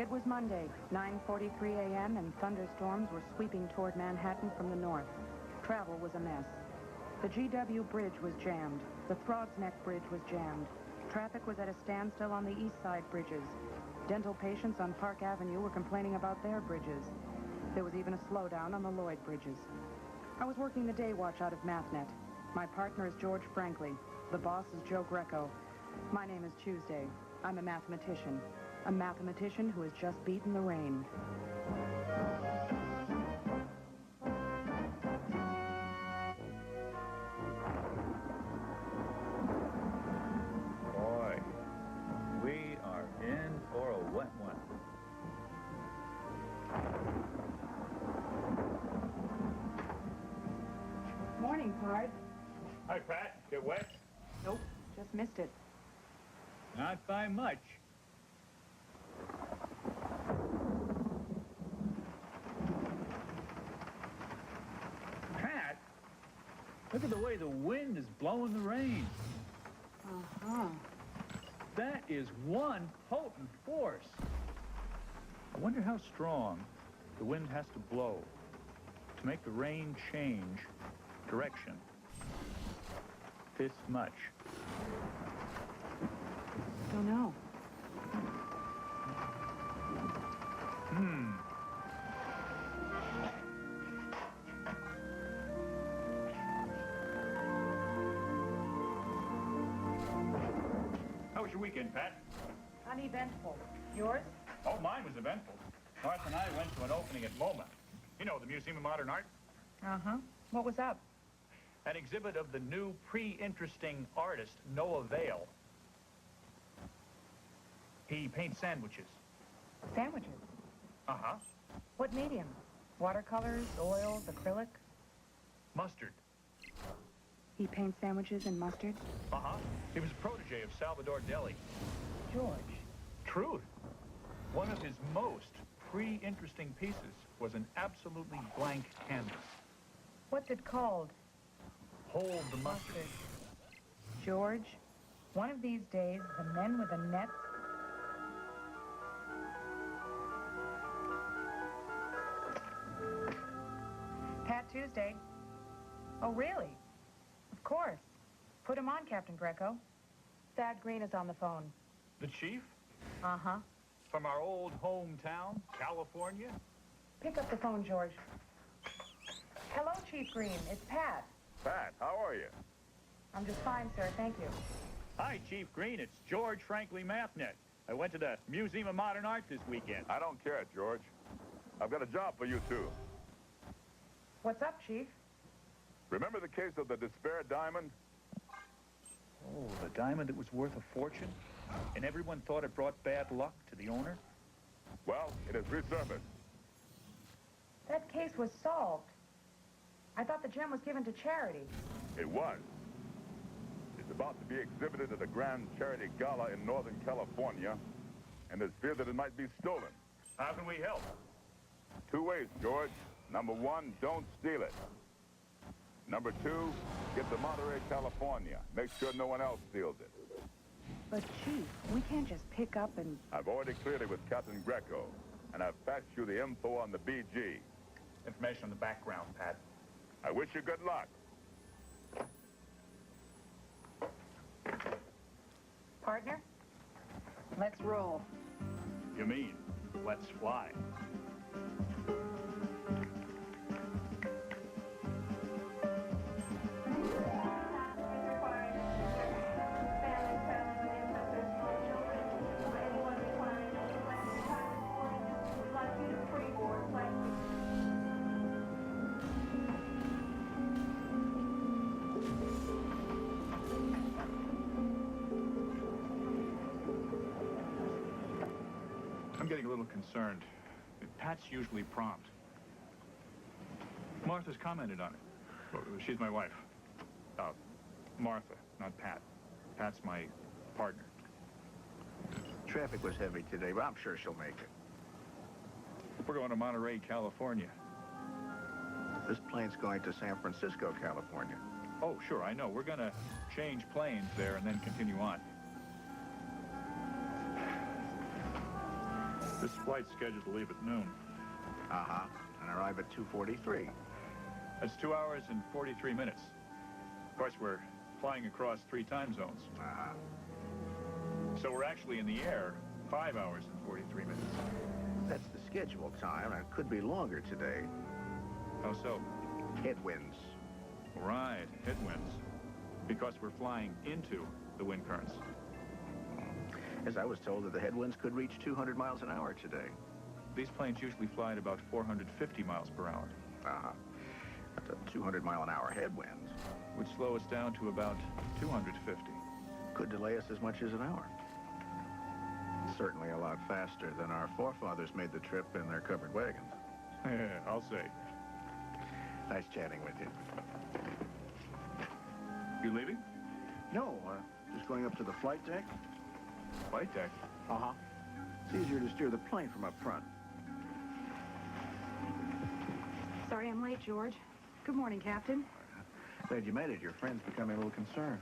It was Monday, 9:43 a.m., and thunderstorms were sweeping toward Manhattan from the north. Travel was a mess. The GW Bridge was jammed. The Throgs Neck Bridge was jammed. Traffic was at a standstill on the east side bridges. Dental patients on Park Avenue were complaining about their bridges. There was even a slowdown on the Lloyd bridges. I was working the day watch out of Mathnet. My partner is George Franklin. The boss is Joe Greco. My name is Tuesday. I'm a mathematician. A mathematician who has just beaten the rain. Boy, we are in for a wet one. Morning, Pard. Hi, Pat. Get wet? Nope, just missed it. Not by much. Pat, look at the way the wind is blowing the rain. Uh-huh. That is one potent force. I wonder how strong the wind has to blow to make the rain change direction this much. Don't know. How was your weekend, Pat? Uneventful. Yours? Oh, mine was eventful. Martha and I went to an opening at MoMA. You know, the Museum of Modern Art. Uh-huh. What was up? An exhibit of the new pre-interesting artist, Noah Vale. He paints sandwiches. Sandwiches. Uh-huh. What medium? Watercolors, oils, acrylic? Mustard. He paints sandwiches in mustard? Uh-huh. He was a protege of Salvador Dali. George. Truth. One of his most pre-interesting pieces was an absolutely blank canvas. What's it called? Hold the mustard. George, one of these days, the men with the nets... Pat Tuesday. Oh, really? Of course. Put him on, Captain Greco. Thad Green is on the phone. The chief? Uh-huh. From our old hometown, California? Pick up the phone, George. Hello, Chief Green. It's Pat. Pat, how are you? I'm just fine, sir. Thank you. Hi, Chief Green. It's George Franklin Mathnet. I went to the Museum of Modern Art this weekend. I don't care, George. I've got a job for you, too. What's up, Chief? Remember the case of the Despair diamond? Oh, the diamond that was worth a fortune? And everyone thought it brought bad luck to the owner? Well, it has resurfaced. That case was solved. I thought the gem was given to charity. It was. It's about to be exhibited at a grand charity gala in Northern California, and there's fear that it might be stolen. How can we help? 2 ways, George. Number 1, don't steal it. Number 2, get to Monterey, California. Make sure no one else steals it. But, Chief, we can't just pick up and... I've already cleared it with Captain Greco, and I've faxed you the info on the BG. Information on the background, Pat. I wish you good luck. Partner, let's roll. You mean, let's fly. I'm getting a little concerned. Pat's usually prompt. Martha's commented on it. Well, she's my wife. Martha, not Pat. Pat's my partner. Traffic was heavy today, but I'm sure she'll make it. We're going to Monterey, California. This plane's going to San Francisco, California. Oh, sure, I know. We're going to change planes there and then continue on. This flight's scheduled to leave at noon. Uh-huh. And arrive at 2:43. That's 2 hours and 43 minutes. Of course, we're flying across 3 time zones. Uh-huh. So we're actually in the air 5 hours and 43 minutes. That's the scheduled time, and it could be longer today. How so? Headwinds. Right, headwinds. Because we're flying into the wind currents. As I was told that the headwinds could reach 200 miles an hour today. These planes usually fly at about 450 miles per hour. Uh-huh. That's a 200-mile-an-hour headwind. Would slow us down to about 250. Could delay us as much as an hour. Certainly a lot faster than our forefathers made the trip in their covered wagons. I'll say. Nice chatting with you. You leaving? No, just going up to the flight deck. Flight deck? Uh-huh. It's easier to steer the plane from up front. Sorry I'm late, George. Good morning, Captain. Glad you made it. Your friend's becoming a little concerned.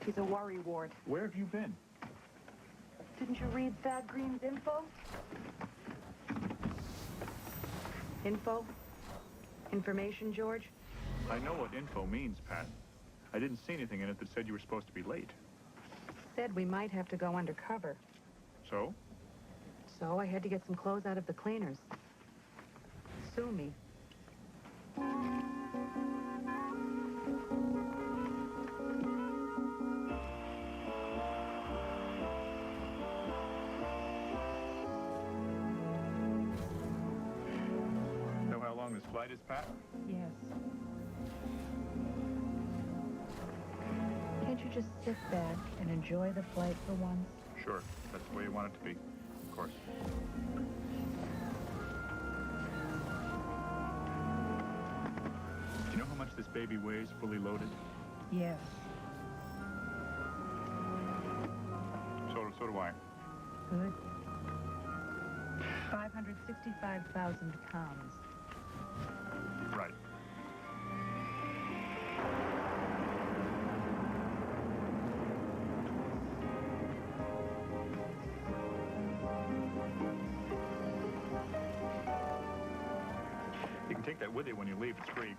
He's a worry wart. Where have you been? Didn't you read Thad Green's info? Info? Information, George? I know what info means, Pat. I didn't see anything in it that said you were supposed to be late. Said we might have to go undercover. So? So I had to get some clothes out of the cleaners. Sue me. Know how long this flight is, Pat? Yes. Can't you just sit back and enjoy the flight for once? Sure. That's the way you want it to be. Of course. Do you know how much this baby weighs, fully loaded? Yes. So do I. Good. 565,000 pounds. Right. You can take that with you when you leave. It's free.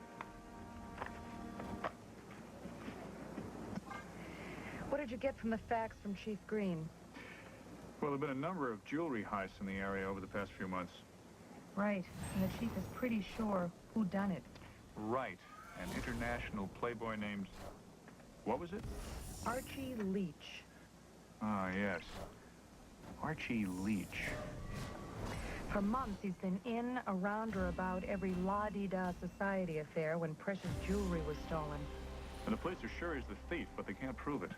What did you get from the facts from Chief Green? Well, there have been a number of jewelry heists in the area over the past few months. Right, and the chief is pretty sure who done it. Right. An international playboy named... What was it? Archie Leach. Ah, yes. Archie Leach. For months, he's been in, around, or about every la-di-da society affair when precious jewelry was stolen. And the police are sure he's the thief, but they can't prove it.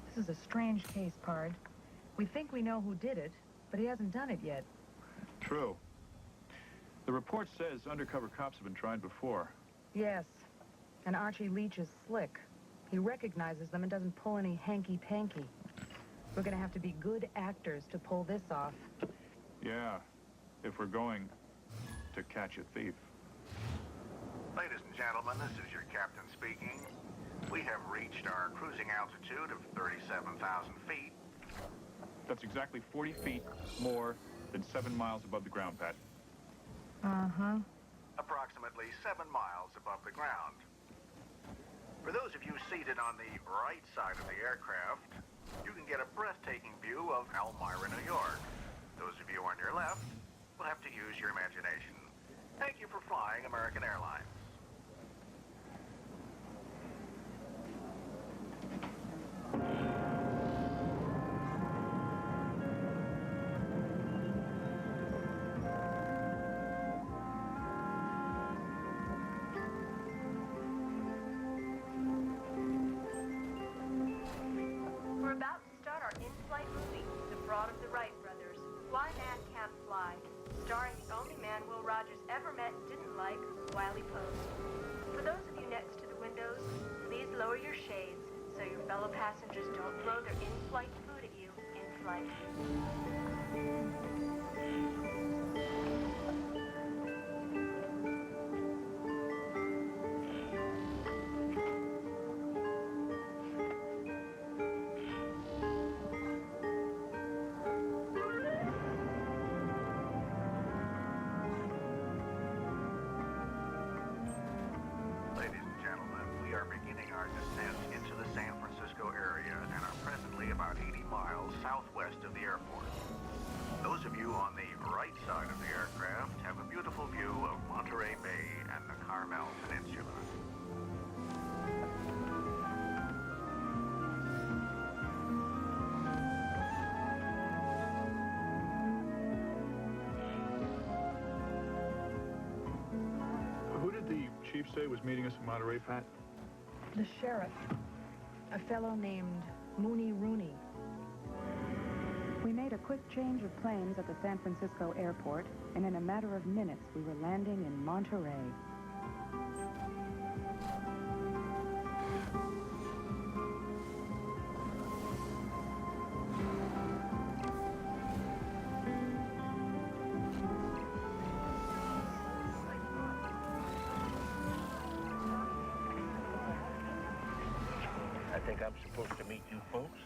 This is a strange case, Pard. We think we know who did it, but he hasn't done it yet. True. The report says undercover cops have been tried before. Yes, and Archie Leach is slick. He recognizes them and doesn't pull any hanky-panky. We're going to have to be good actors to pull this off. Yeah, if we're going to catch a thief. Ladies and gentlemen, this is your captain speaking. We have reached our cruising altitude of 37,000 feet. That's exactly 40 feet more than 7 miles above the ground, Pat. Uh-huh. Approximately 7 miles above the ground. For those of you seated on the right side of the aircraft, you can get a breathtaking view of Elmira, New York. Those of you on your left will have to use your imagination. Thank you for flying American Airlines. We're about to start our in-flight movie, The Fraud of the Wright Brothers, Why Man Can't Fly, starring the only man Will Rogers ever met and didn't like, Wiley Post. For those of you next to the windows, please lower your shades so your fellow passengers don't throw their in-flight food at you in flight. say was meeting us in Monterey, Pat? The sheriff. A fellow named Mooney Rooney. We made a quick change of planes at the San Francisco airport, and in a matter of minutes, we were landing in Monterey. I think I'm supposed to meet you folks.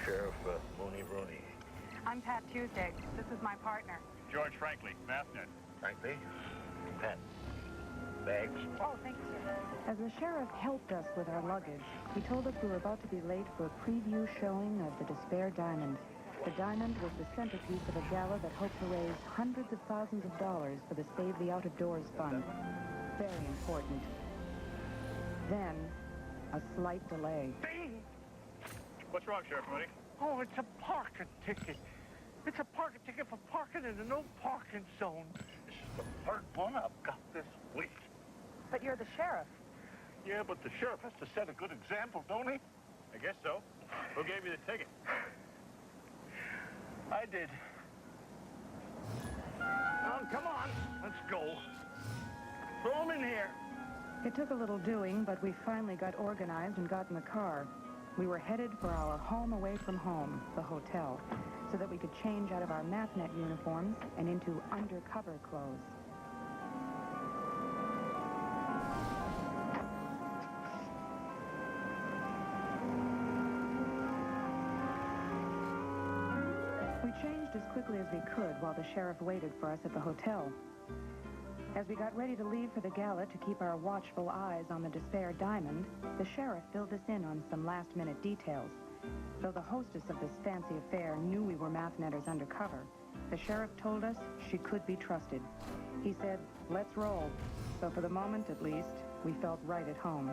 Sheriff Mooney Rooney. I'm Pat Tuesday. This is my partner. George Franklin, Mathnet. Frankly, Pat. Bags. Oh, thank you, sir. As the sheriff helped us with our luggage, he told us we were about to be late for a preview showing of the Despair Diamond. The diamond was the centerpiece of a gala that hoped to raise hundreds of thousands of dollars for the Save the Out of Doors Fund. Very important. Then, a slight delay. Bing! What's wrong, Sheriff Mooney? Oh, it's a parking ticket. It's a parking ticket for parking in a no parking zone. This is the third one I've got this week. But you're the sheriff. Yeah, but the sheriff has to set a good example, don't he? I guess so. Who gave you the ticket? I did. Oh, come on. Let's go. Throw him in here. It took a little doing, but we finally got organized and got in the car. We were headed for our home away from home, the hotel, so that we could change out of our Mathnet uniforms and into undercover clothes. We changed as quickly as we could while the sheriff waited for us at the hotel. As we got ready to leave for the gala to keep our watchful eyes on the Despair Diamond, the sheriff filled us in on some last-minute details. Though the hostess of this fancy affair knew we were Mathnetters undercover, the sheriff told us she could be trusted. He said, let's roll. So for the moment, at least, we felt right at home.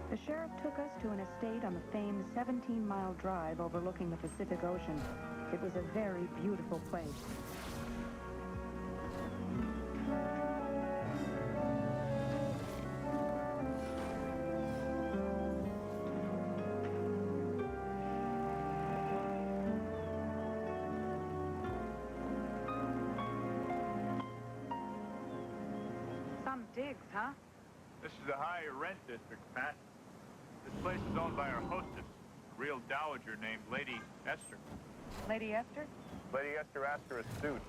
The sheriff took us to an estate on the famed 17-mile drive overlooking the Pacific Ocean. It was a very beautiful place. Some digs, huh? This is a higher rent district, Pat. This place is owned by our hostess, a real dowager named Lady Esther. Lady Esther? Lady Esther Astor Astute.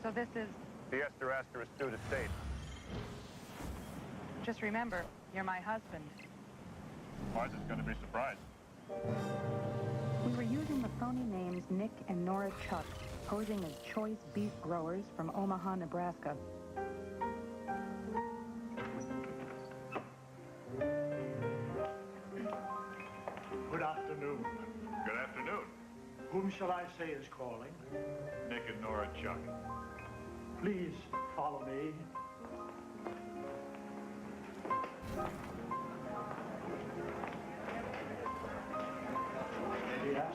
So this is... The Esther Astor Astute estate. Just remember, you're my husband. Martha's going to be surprised. We were using the phony names Nick and Nora Chuck, posing as choice beef growers from Omaha, Nebraska. Good afternoon. Good afternoon, Whom shall I say is calling? Nick and Nora Chuck. Please follow me. Yes.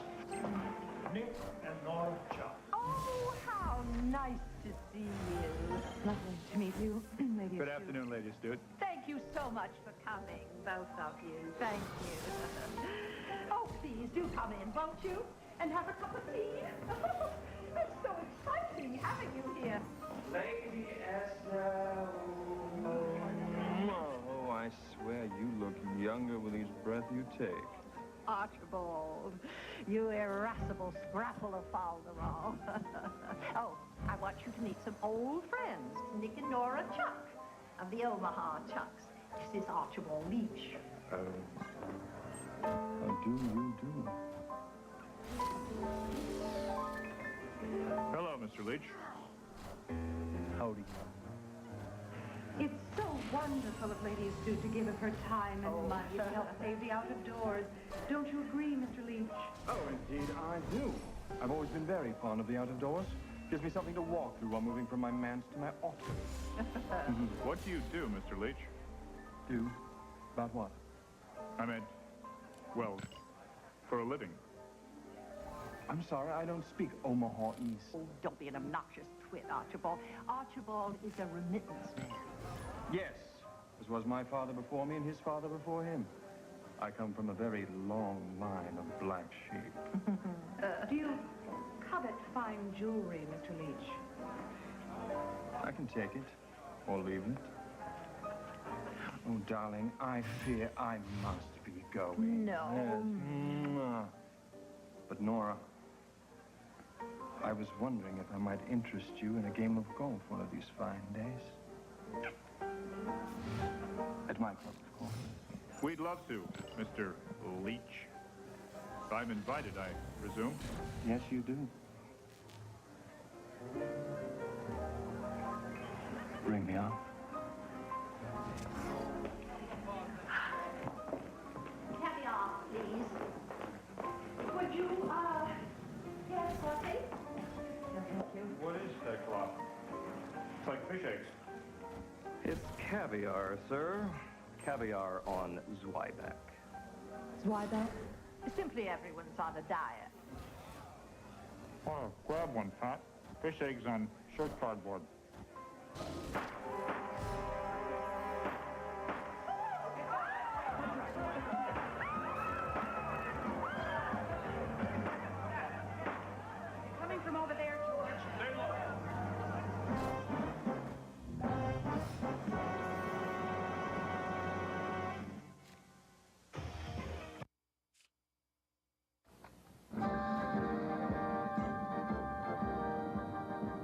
Nick and Nora Chuck. Oh, how nice to see you. Lovely to meet you, Lady Good Astute. afternoon, Lady Astute. Thank you so much for coming, both of you. Thank you. Oh, please do come in, won't you? And have a cup of tea. It's so exciting having you here. Lady Esther. Oh, I swear you look younger with each breath you take. Archibald, you irascible scrapple of Falderall. Oh, I want you to meet some old friends, Nick and Nora Chuck of the Omaha Chucks. This is Archibald Leach. How do you do? Hello, Mr. Leach. Howdy. It's so wonderful of Lady Astute to give of her time and money to help save the out of doors. Don't you agree, Mr. Leach? Oh, indeed, I do. I've always been very fond of the out of doors. Gives me something to walk through while moving from my manse to my office. What do you do, Mr. Leach? Do? About what? I meant, well, for a living. I'm sorry, I don't speak Omahaese. Oh, don't be an obnoxious twit, Archibald. Archibald is a remittance man. Yes, as was my father before me and his father before him. I come from a very long line of black sheep. Do you covet fine jewelry, Mr. Leach? I can take it, or leave it. Oh, darling, I fear I must be going. No. Yes. Mwah. But, Nora, I was wondering if I might interest you in a game of golf one of these fine days. At my club, of course. We'd love to, Mr. Leach. If I'm invited, I presume. Yes, you do. Bring me on. Caviar, please. Would you, get coffee? No, thank you. What is that cloth? It's like fish eggs. It's caviar, sir. Caviar on Zwieback. Zwieback? Simply everyone's on a diet. Oh, grab one, Pat. Fish eggs on shirt cardboard. Coming from over there, George.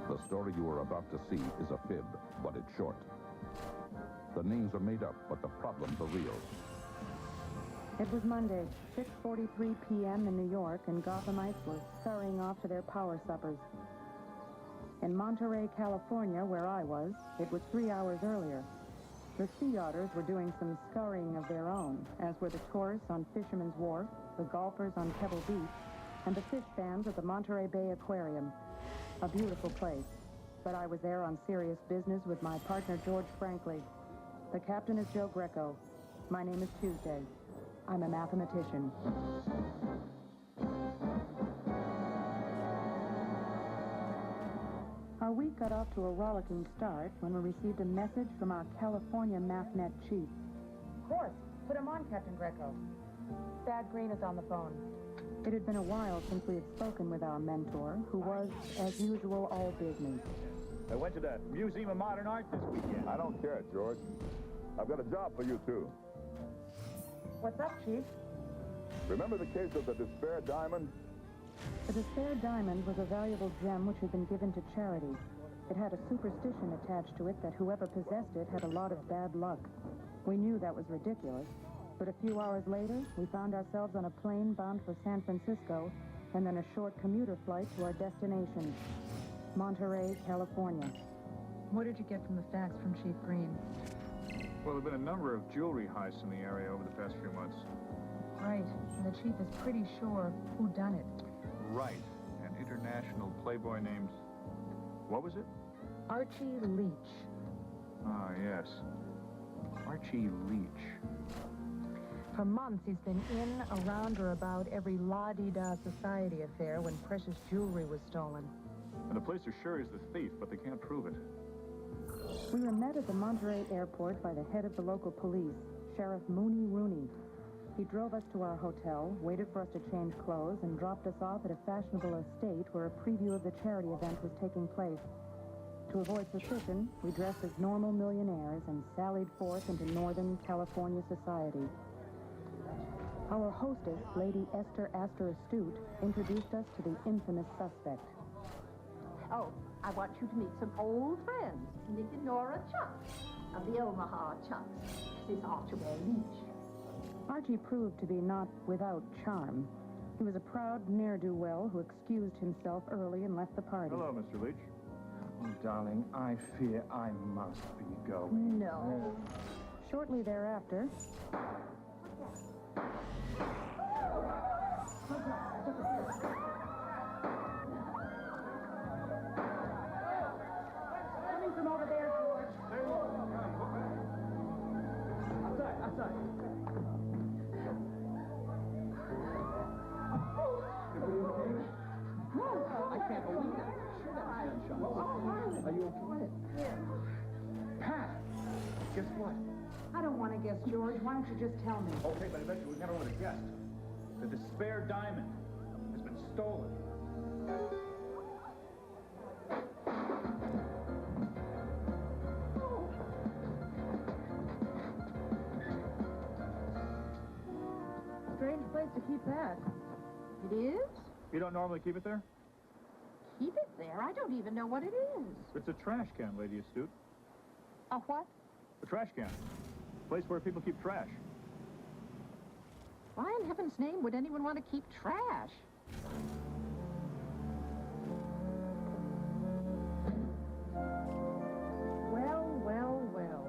The story you are about to see is a fib, but it's short. The names are made up, but the problems are real. It was Monday, 6:43 p.m. in New York, and Gothamites were scurrying off to their power suppers. In Monterey, California, where I was, it was 3 hours earlier. The sea otters were doing some scurrying of their own, as were the tourists on Fisherman's Wharf, the golfers on Pebble Beach, and the fish fans at the Monterey Bay Aquarium. A beautiful place, but I was there on serious business with my partner, George Franklin. The captain is Joe Greco. My name is Tuesday. I'm a mathematician. Our week got off to a rollicking start when we received a message from our California Mathnet chief. Of course. Put him on, Captain Greco. Thad Green is on the phone. It had been a while since we had spoken with our mentor, who was, as usual, all business. I went to the Museum of Modern Art this weekend. I don't care, George. I've got a job for you, too. What's up, Chief? Remember the case of the Despair Diamond? The Despair Diamond was a valuable gem which had been given to charity. It had a superstition attached to it that whoever possessed it had a lot of bad luck. We knew that was ridiculous, but a few hours later, we found ourselves on a plane bound for San Francisco, and then a short commuter flight to our destination, Monterey, California. What did you get from the facts from Chief Green? Well, there have been a number of jewelry heists in the area over the past few months. Right, and the chief is pretty sure who done it. Right. An international playboy named... What was it? Archie Leach. Ah, yes. Archie Leach. For months, he's been in, around, or about every la-di-da society affair when precious jewelry was stolen. And the police are sure he's the thief, but they can't prove it. We were met at the Monterey airport by the head of the local police, Sheriff Mooney Rooney. He drove us to our hotel, waited for us to change clothes, and dropped us off at a fashionable estate where a preview of the charity event was taking place. To avoid suspicion, we dressed as normal millionaires and sallied forth into Northern California society. Our hostess, Lady Esther Astor Astute, introduced us to the infamous suspect. Oh, I want you to meet some old friends, Nick and Nora Chuck of the Omaha Chucks. This is Archibald Leach. Archie proved to be not without charm. He was a proud ne'er-do-well who excused himself early and left the party. Hello, Mr. Leach. Oh, darling, I fear I must be going. No. Shortly thereafter, coming from over there, George. Outside. can't believe that. Sure, that was gunshot. Are you okay? Yeah. Pat, guess what? I don't want to guess, George. Why don't you just tell me? Okay, but eventually we never would have guessed. The spare diamond has been stolen. Strange place to keep that. It is? You don't normally keep it there? Keep it there? I don't even know what it is. It's a trash can, Lady Astute. A what? A trash can. Place where people keep trash. Why in heaven's name would anyone want to keep trash? Well, well, well.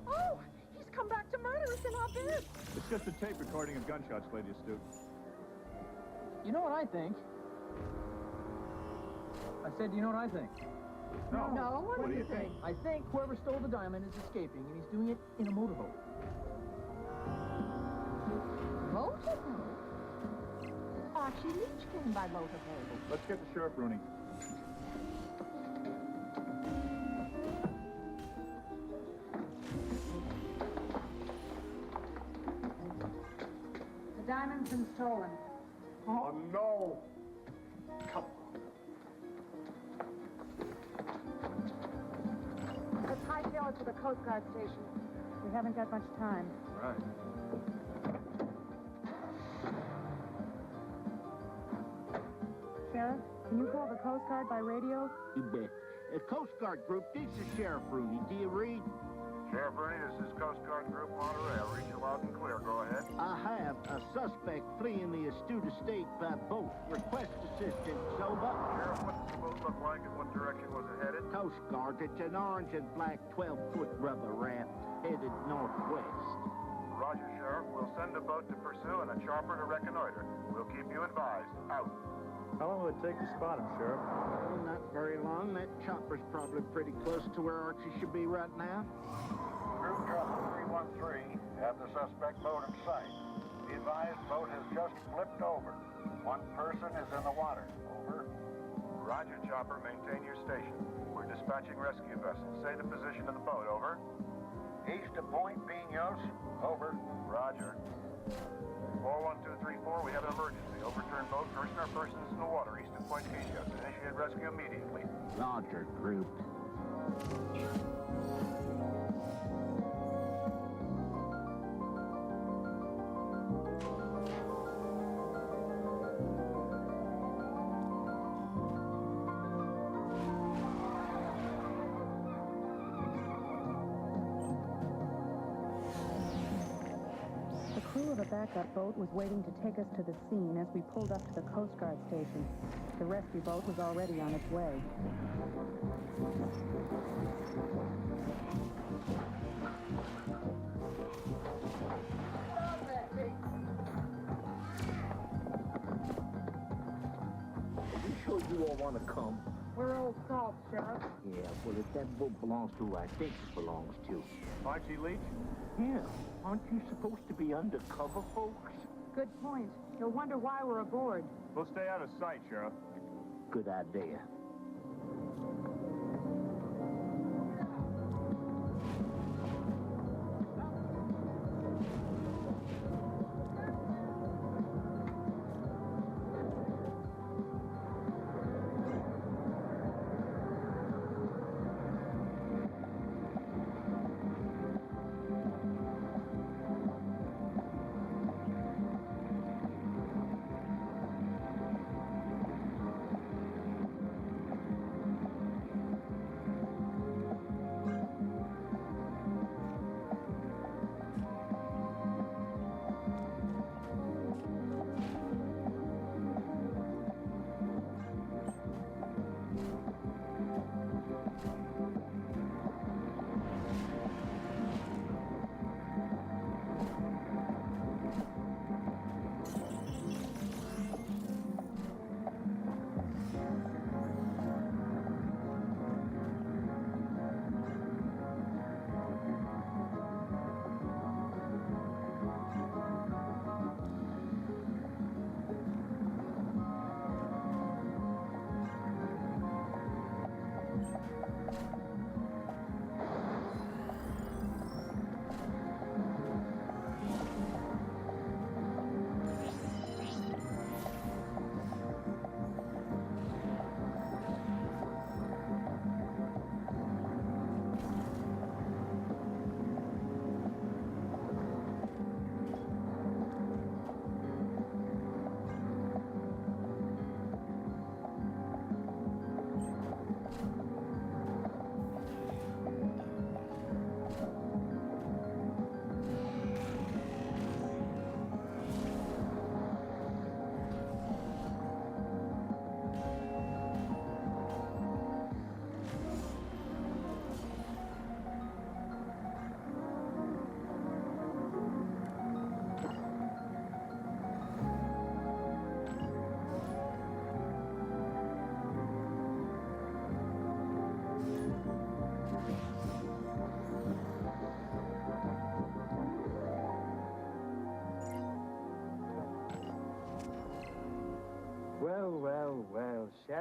Oh, he's come back to murder us in our bed. It's just a tape recording of gunshots, Lady Astute. You know what I think? I said, you know what I think? No, what do you think? I think whoever stole the diamond is escaping, and he's doing it in a motorboat. Motorboat? Archie Leach came by motorboat. Let's get the sheriff, Rooney. The diamond's been stolen. Oh, no. Come on. Let's hightail it to the Coast Guard station. We haven't got much time. Right. Sheriff, can you call the Coast Guard by radio? You bet. Coast Guard Group, this is Sheriff Rooney. Do you read? Sheriff Rooney, this is Coast Guard Group Monterey. I'll read you loud and clear. Go ahead. I have a suspect fleeing the Astute Estate by boat. Request assistance. Over. Sheriff, what does the boat look like and what direction was it headed? Coast Guard, it's an orange and black 12-foot rubber raft headed northwest. Roger, Sheriff. We'll send a boat to pursue and a chopper to reconnoiter. We'll keep you advised. Out. How long will it take to spot him, Sheriff? Well, not very long. That chopper's probably pretty close to where Archie should be right now. Group chopper 313. Have the suspect boat in sight. Be advised, boat has just flipped over. One person is in the water. Over. Roger, chopper. Maintain your station. We're dispatching rescue vessels. Say the position of the boat. Over. East of Point Pinos. Over. Roger. 41234, we have an emergency. Overturned boat. Person or persons in the water east of Point Pinos. Initiate rescue immediately. Roger, Group. The crew of a backup boat was waiting to take us to the scene as we pulled up to the Coast Guard station. The rescue boat was already on its way. Are you sure you all want to come? We're old salt, Sheriff. Yeah, well, if that boat belongs to who I think it belongs to. Archie Leach? Yeah, aren't you supposed to be undercover, folks? Good point. You'll wonder why we're aboard. We'll stay out of sight, Sheriff. Good idea.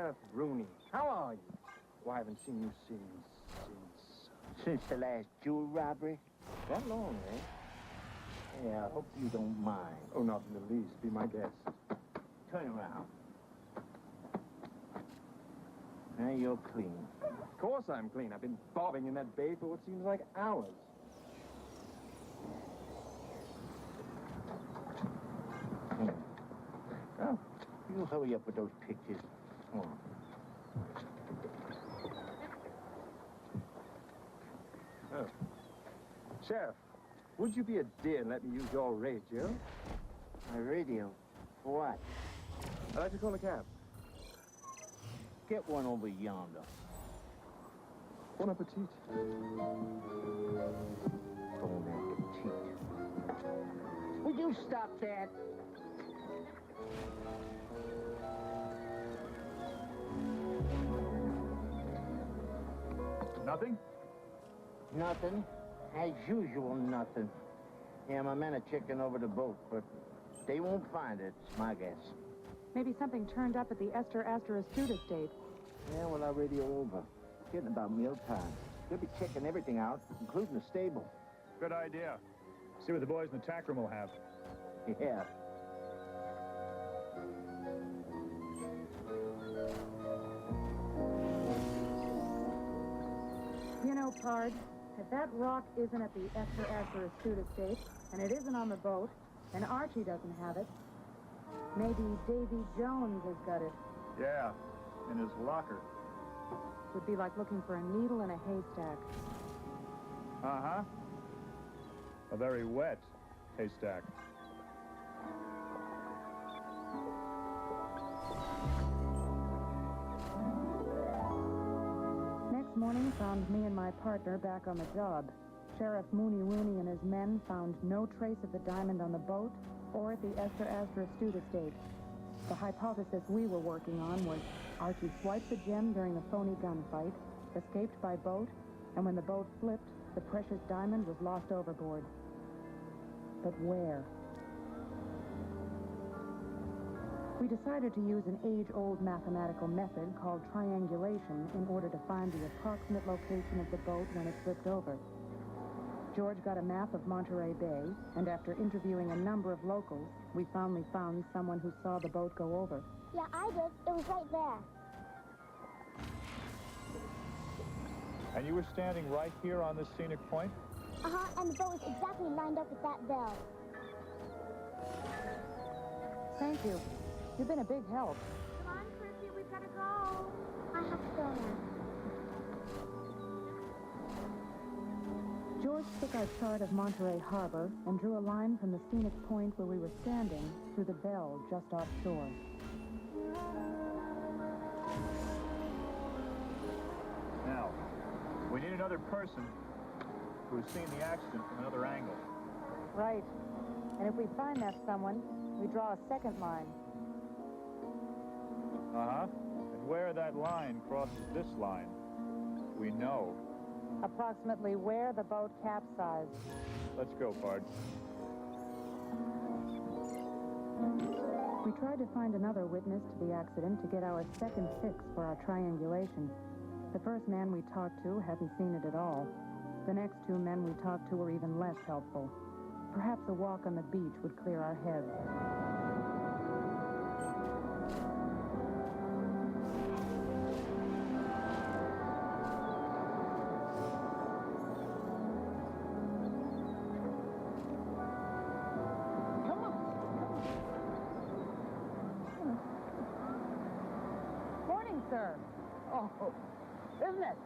Sheriff Rooney. How are you? Oh, I haven't seen you Since the last jewel robbery? that long, eh? Yeah, I hope you don't mind. Oh, not in the least. Be my guest. Turn around. Now you're clean. Of course I'm clean. I've been bobbing in that bay for what seems like hours. Oh, you hurry up with those pictures. Come on. Oh. Sheriff, would you be a dear and let me use your radio? My radio? For what? I'd like to call a cab. Get one over yonder. Bon appetit. Bon appetit. Would you stop that? Nothing? Nothing. As usual, nothing. Yeah, my men are checking over the boat, but they won't find it, it's my guess. Maybe something turned up at the Esther Astor Astute estate. Yeah, well, I'll radio over. Getting about mealtime. They'll be checking everything out, including the stable. Good idea. See what the boys in the tack room will have. Yeah. You know, Pard, if that rock isn't at the Esther Astor Astute estate, and it isn't on the boat, and Archie doesn't have it, maybe Davy Jones has got it. Yeah, in his locker. Would be like looking for a needle in a haystack. Uh-huh. A very wet haystack. Next morning found me and my partner back on the job. Sheriff Mooney Rooney and his men found no trace of the diamond on the boat or at the Esther Astor Astute estate. The hypothesis we were working on was Archie swiped the gem during the phony gunfight, escaped by boat, and when the boat flipped, the precious diamond was lost overboard. But where? We decided to use an age-old mathematical method called triangulation in order to find the approximate location of the boat when it flipped over. George got a map of Monterey Bay, and after interviewing a number of locals, we finally found someone who saw the boat go over. Yeah, I did. It was right there. And you were standing right here on this scenic point? Uh-huh, and the boat was exactly lined up with that bell. Thank you. You've been a big help. Come on, Chrissy, we've got to go. I have to go now. George took our chart of Monterey Harbor and drew a line from the scenic point where we were standing through the bell just offshore. Now, we need another person who's seen the accident from another angle. Right. And if we find that someone, we draw a second line. Uh-huh. And where that line crosses this line, we know. Approximately where the boat capsized. Let's go, Pard. We tried to find another witness to the accident to get our second fix for our triangulation. The first man we talked to hadn't seen it at all. The next two men we talked to were even less helpful. Perhaps a walk on the beach would clear our heads. Sir. Oh, isn't it?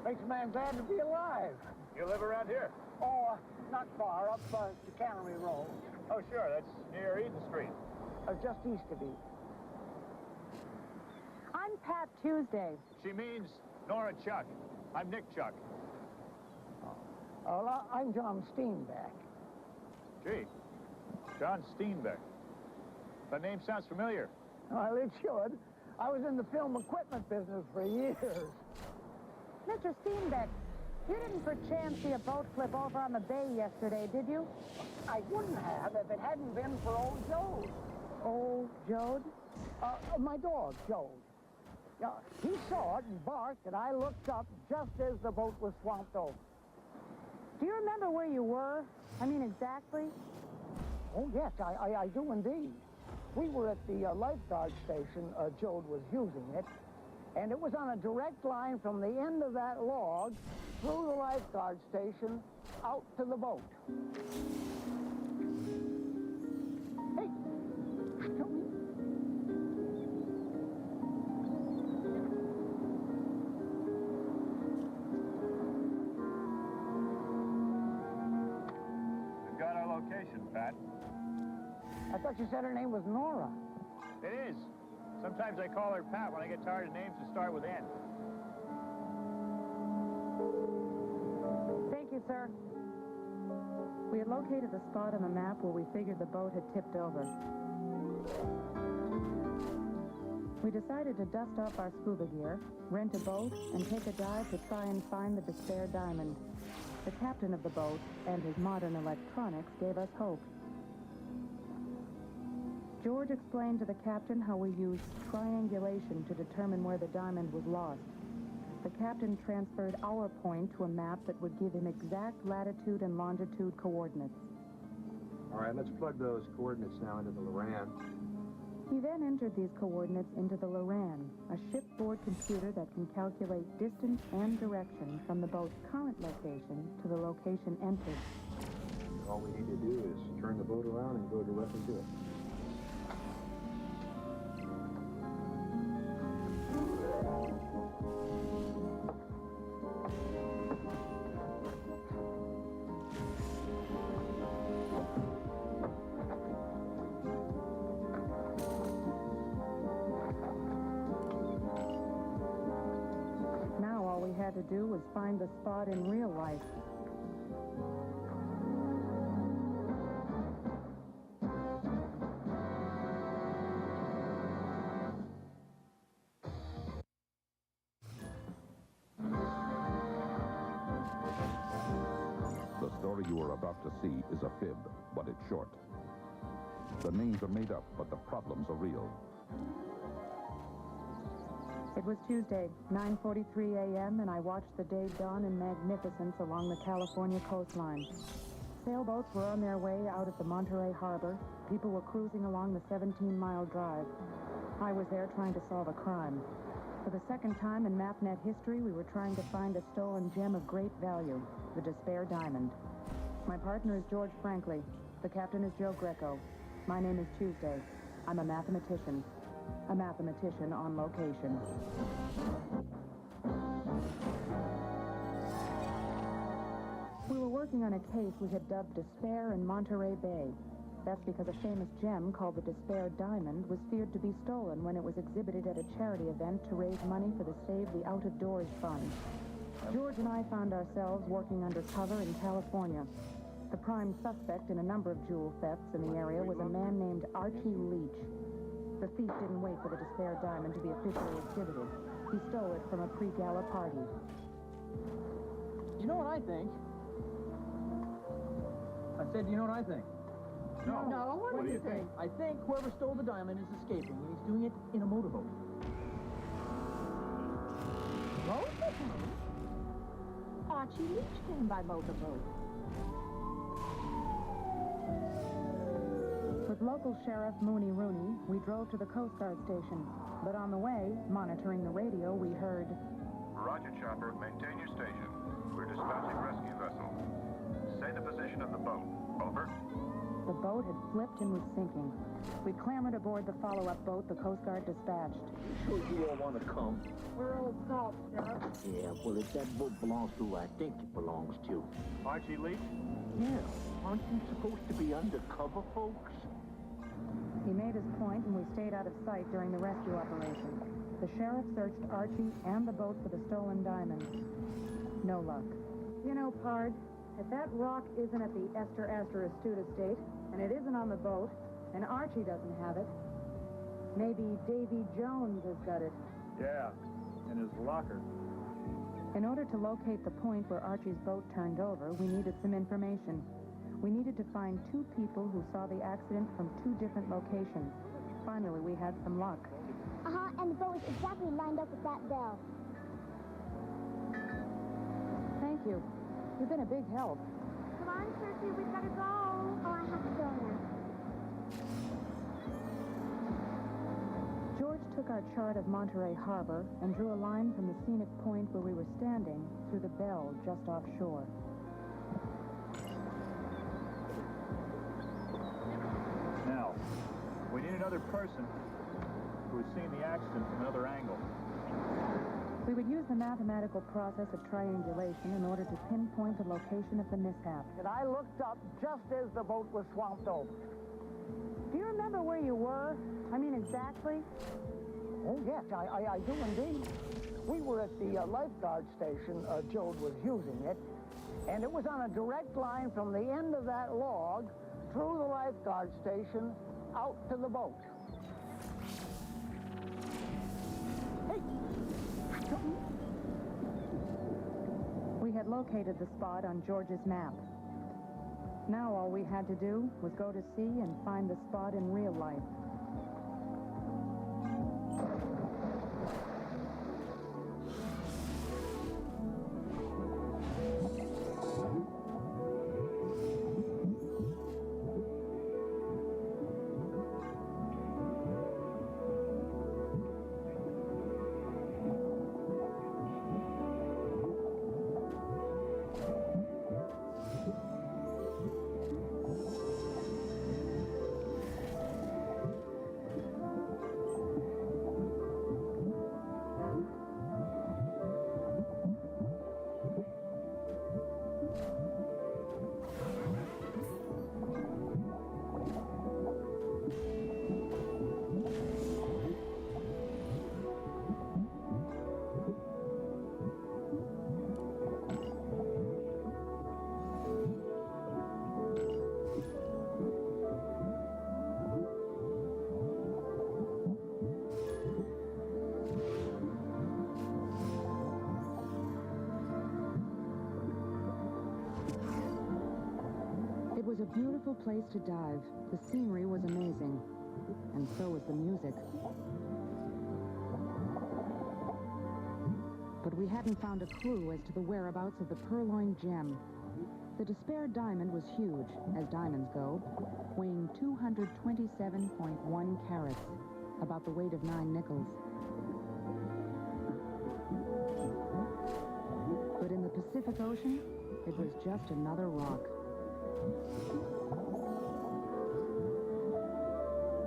Makes a man glad to be alive. You live around here? Oh, not far, up Chicanery Road. Oh, sure. That's near Eden Street. Just east of Eden. I'm Pat Tuesday. She means Nora Chuck. I'm Nick Chuck. Oh, I'm John Steenbeck. Gee, John Steenbeck. That name sounds familiar. Well, it should. I was in the film equipment business for years. Mr. Steenbeck, you didn't perchance see a boat flip over on the bay yesterday, did you? I wouldn't have if it hadn't been for old Jode. Old Jode? My dog, Jode. Yeah, he saw it and barked, and I looked up just as the boat was swamped over. Do you remember where you were? I mean, exactly? Oh, yes, I do indeed. We were at the lifeguard station. Jode was using it, and it was on a direct line from the end of that log through the lifeguard station out to the boat. Hey, show me. We've got our location, Pat. I thought you said her name was Nora. It is. Sometimes I call her Pat when I get tired of names that start with N. Thank you, sir. We had located the spot on the map where we figured the boat had tipped over. We decided to dust off our scuba gear, rent a boat, and take a dive to try and find the Despair Diamond. The captain of the boat and his modern electronics gave us hope. George explained to the captain how we used triangulation to determine where the diamond was lost. The captain transferred our point to a map that would give him exact latitude and longitude coordinates. All right, let's plug those coordinates now into the Loran. He then entered these coordinates into the Loran, a shipboard computer that can calculate distance and direction from the boat's current location to the location entered. All we need to do is turn the boat around and go directly to it. Now all we had to do was find the spot in real life. The story you are about to see is a fib, but it's short. The names are made up, but the problems are real. It was Tuesday, 9:43 a.m., and I watched the day dawn in magnificence along the California coastline. Sailboats were on their way out at the Monterey Harbor. People were cruising along the 17-mile drive. I was there trying to solve a crime. For the second time in Mathnet history, we were trying to find a stolen gem of great value, the Despair Diamond. My partner is George Franklin. The captain is Joe Greco. My name is Tuesday. I'm a mathematician. A mathematician on location. We were working on a case we had dubbed Despair in Monterey Bay. That's because a famous gem called the Despair Diamond was feared to be stolen when it was exhibited at a charity event to raise money for the Save the Out of Doors Fund. George and I found ourselves working undercover in California. The prime suspect in a number of jewel thefts in the area was a man named Archie Leach. The thief didn't wait for the Despair Diamond to be officially exhibited. He stole it from a pre-gala party. You know what I think? I said, you know what I think? No, what do you think? I think whoever stole the diamond is escaping, and he's doing it in a motorboat. Motorboat? Archie Leach came by motorboat. With local sheriff Mooney Rooney, we drove to the Coast Guard station. But on the way, monitoring the radio, we heard... Roger, Chopper. Maintain your station. We're dispatching rescue vessel. Say the position of the boat. Over. The boat had flipped and was sinking. We clambered aboard the follow-up boat the Coast Guard dispatched. Sure you all want to come? We're old salt, Sheriff. Yeah, well, if that boat belongs to who I think it belongs to. Archie Leach? Yeah, aren't you supposed to be undercover, folks? He made his point, and we stayed out of sight during the rescue operation. The sheriff searched Archie and the boat for the stolen diamond. No luck. You know, Pard, if that rock isn't at the Esther Astute estate, and it isn't on the boat, and Archie doesn't have it, maybe Davy Jones has got it. Yeah, in his locker. In order to locate the point where Archie's boat turned over, we needed some information. We needed to find two people who saw the accident from two different locations. Finally, we had some luck. And the boat is exactly lined up with that bell. Thank you. You've been a big help. Come on, Turkey, we've got to go. Oh, I have to go now. George took our chart of Monterey Harbor and drew a line from the scenic point where we were standing through the bell just offshore. Now, we need another person who has seen the accident from another angle. We would use the mathematical process of triangulation in order to pinpoint the location of the mishap. And I looked up just as the boat was swamped over. Do you remember where you were? I mean, exactly? Oh, yes, I do indeed. We were at the lifeguard station. Jode was using it. And it was on a direct line from the end of that log through the lifeguard station out to the boat. Hey! We had located the spot on George's map. Now all we had to do was go to sea and find the spot in real life. It was a beautiful place to dive. The scenery was amazing, and so was the music. But we hadn't found a clue as to the whereabouts of the purloined gem. The Despair diamond was huge, as diamonds go, weighing 227.1 carats, about the weight of 9 nickels. But in the Pacific Ocean, it was just another rock.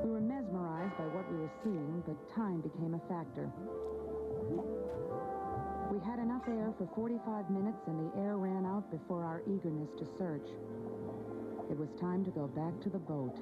We were mesmerized by what we were seeing, but time became a factor. We had enough air for 45 minutes, and the air ran out before our eagerness to search. It was time to go back to the boat.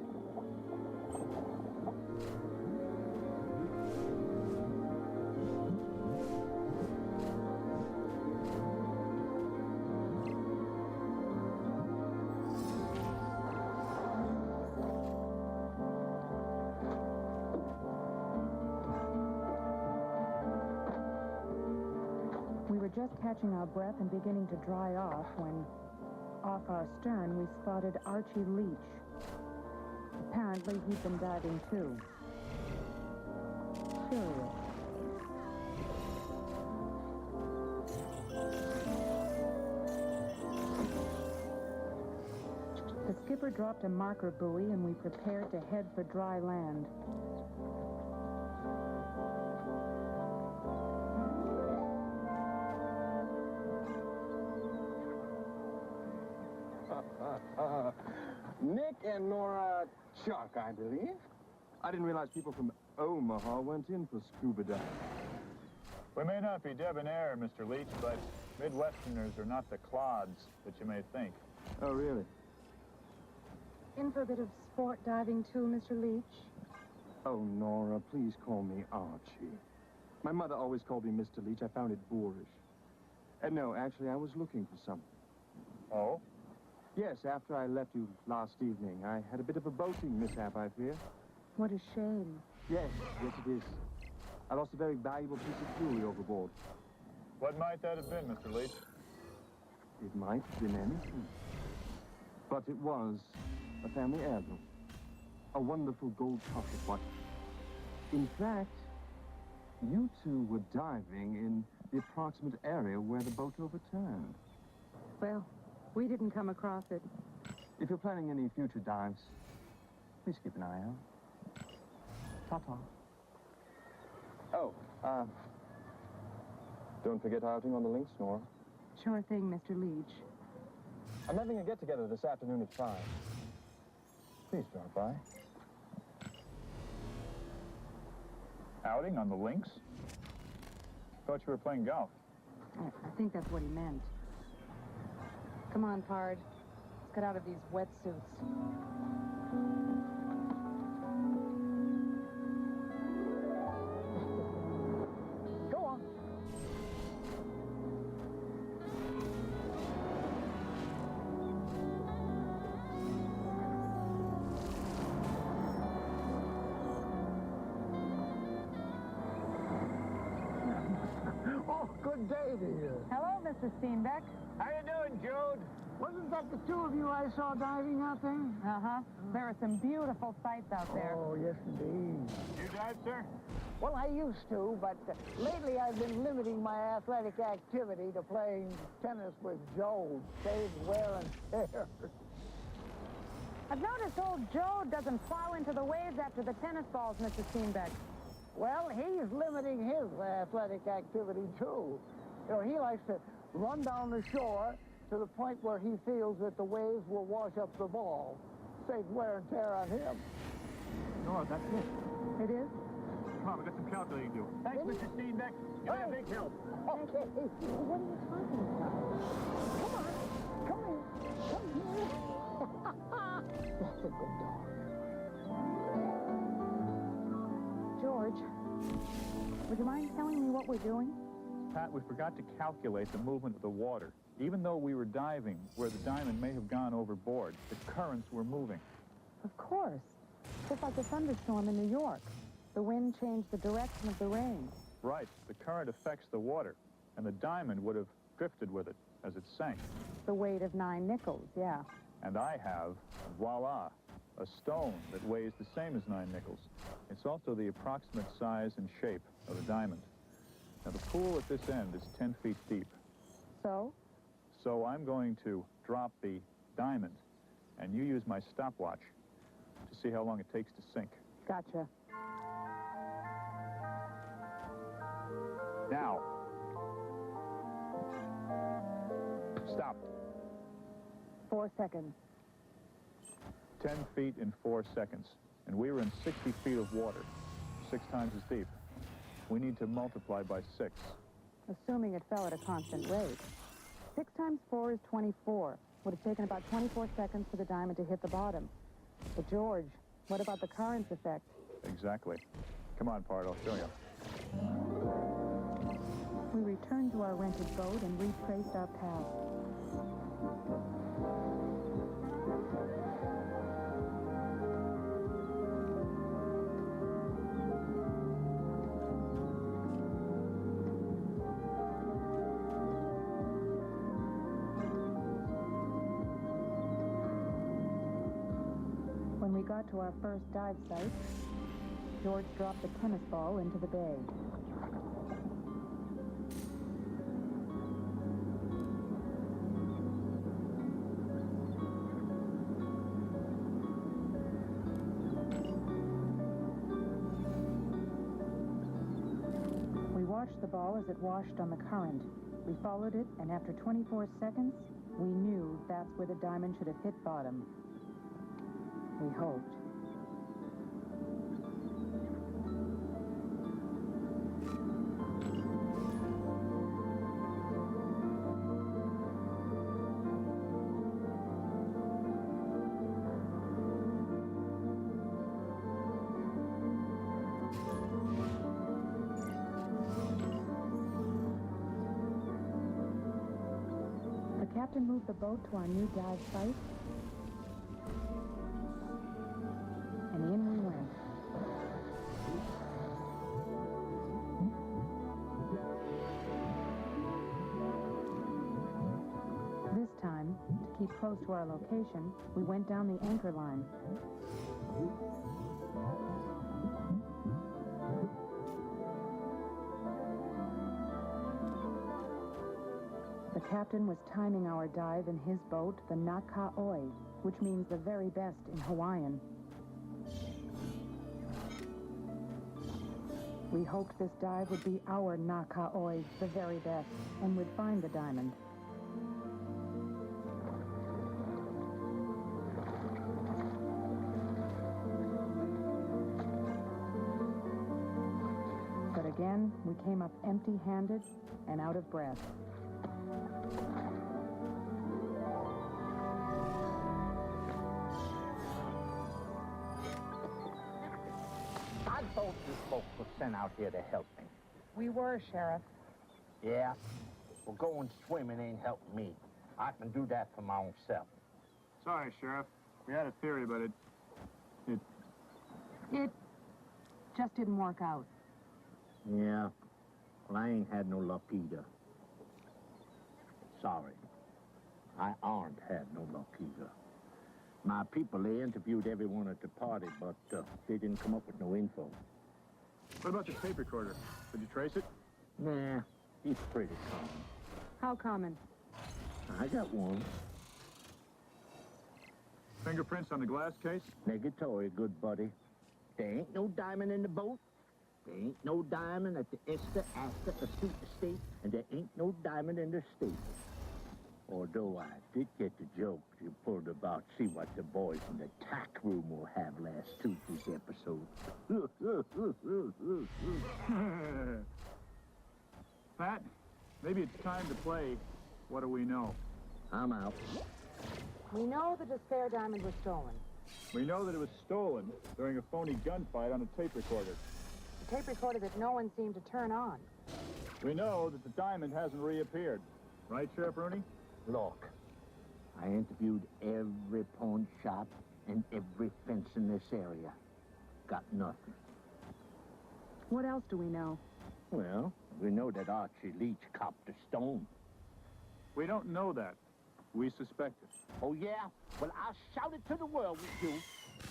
We were just catching our breath and beginning to dry off when, off our stern, we spotted Archie Leach. Apparently, he'd been diving too. Curious. The skipper dropped a marker buoy and we prepared to head for dry land. Nick and Nora Chuck, I believe. I didn't realize people from Omaha went in for scuba diving. We may not be debonair, Mr. Leach, but Midwesterners are not the clods that you may think. Oh, really? In for a bit of sport diving too, Mr. Leach? Oh, Nora, please call me Archie. My mother always called me Mr. Leach. I found it boorish. And no, actually, I was looking for something. Oh? Yes, after I left you last evening, I had a bit of a boating mishap, I fear. What a shame. Yes, yes it is. I lost a very valuable piece of jewelry overboard. What might that have been, Mr. Leach? It might have been anything. But it was a family heirloom. A wonderful gold pocket watch. In fact, You two were diving in the approximate area where the boat overturned. Well, we didn't come across it. If you're planning any future dives, please keep an eye out. Ta-ta. Oh, don't forget our outing on the links, Nora. Sure thing, Mr. Leach. I'm having a get-together this afternoon at 5. Please drop by. Outing on the links? Thought you were playing golf. I think that's what he meant. Come on, Pard. Let's get out of these wetsuits. Go on. Oh, good day to you. Hello, Mr. Steenbeck. How you doing, Jude? Wasn't that the two of you I saw diving out there? Uh-huh. There are some beautiful sights out there. Oh, yes, indeed. You dive, sir? Well, I used to, but lately I've been limiting my athletic activity to playing tennis with Joe. Saves wear and tear. I've noticed old Joe doesn't plow into the waves after the tennis balls, Mr. Steenbeck. Well, he's limiting his athletic activity, too. You know, he likes to run down the shore to the point where he feels that the waves will wash up the ball. Saves wear and tear on him. Nora, that's it. It is? Come on, we got some calculating to do. Thanks, Mr. Steenbeck. You're a big help. Okay. What are you talking about? Come on. Come here. Come here. That's a good dog. George, would you mind telling me what we're doing? Pat, we forgot to calculate the movement of the water. Even though we were diving where the diamond may have gone overboard, the currents were moving. Of course. Just like a thunderstorm in New York. The wind changed the direction of the rain. Right. The current affects the water, and the diamond would have drifted with it as it sank. The weight of 9 nickels, yeah. And I have, voila, a stone that weighs the same as 9 nickels. It's also the approximate size and shape of a diamond. Now, the pool at this end is 10 feet deep. So? So I'm going to drop the diamond, and you use my stopwatch to see how long it takes to sink. Gotcha. Now. Stop. 4 seconds. 10 feet in 4 seconds. And we were in 60 feet of water, 6 times as deep. We need to multiply by 6. Assuming it fell at a constant rate. 6 times 4 is 24. Would have taken about 24 seconds for the diamond to hit the bottom. But George, what about the currents effect? Exactly. Come on, Pard, I'll show you. We returned to our rented boat and retraced our path. When we got to our first dive site, George dropped the tennis ball into the bay. We watched the ball as it washed on the current. We followed it, and after 24 seconds, we knew that's where the diamond should have hit bottom. We hoped. The captain moved the boat to our new dive site, and in we went. This time, to keep close to our location, we went down the anchor line. The captain was timing our dive in his boat, the Naka'oi, which means the very best in Hawaiian. We hoped this dive would be our Naka'oi, the very best, and would find the diamond. But again, we came up empty-handed and out of breath. I thought this folks were sent out here to help me. We were, Sheriff. Yeah? Well, going swimming ain't helping me. I can do that for my own self. Sorry, Sheriff. We had a theory, but It just didn't work out. Yeah. Well, I ain't had no luck either. Sorry. I aren't had no luck either. My people, they interviewed everyone at the party, but they didn't come up with no info. What about the tape recorder? Did you trace it? Nah, it's pretty common. How common? I got one. Fingerprints on the glass case? Negatory, good buddy. There ain't no diamond in the boat. There ain't no diamond at the Esther, Astor, Astute Estate, and there ain't no diamond in the state. Although I did get the joke you pulled about see what the boys in the tack room will have last Tuesday's episode. Pat, maybe it's time to play What Do We Know? I'm out. We know the Despair diamond was stolen. We know that it was stolen during a phony gunfight on a tape recorder. A tape recorder that no one seemed to turn on. We know that the diamond hasn't reappeared. Right, Sheriff Rooney? Look, I interviewed every pawn shop and every fence in this area. Got nothing. What else do we know? Well, we know that Archie Leach copped a stone. We don't know that. We suspect it. Oh, yeah? Well, I'll shout it to the world with you.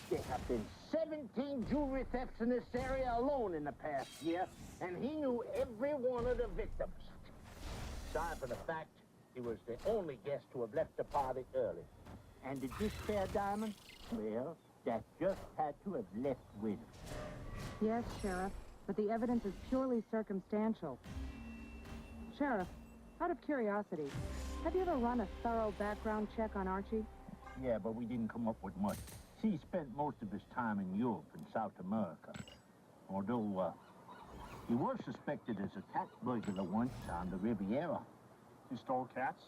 There have been 17 jewelry thefts in this area alone in the past year, and he knew every one of the victims. Aside from the fact he was the only guest to have left the party early. And the Despair diamond? Well, that just had to have left with him. Yes, Sheriff, but the evidence is purely circumstantial. Sheriff, out of curiosity, have you ever run a thorough background check on Archie? Yeah, but we didn't come up with much. See, he spent most of his time in Europe and South America. Although, he was suspected as a cat burglar once on the Riviera. He stole cats?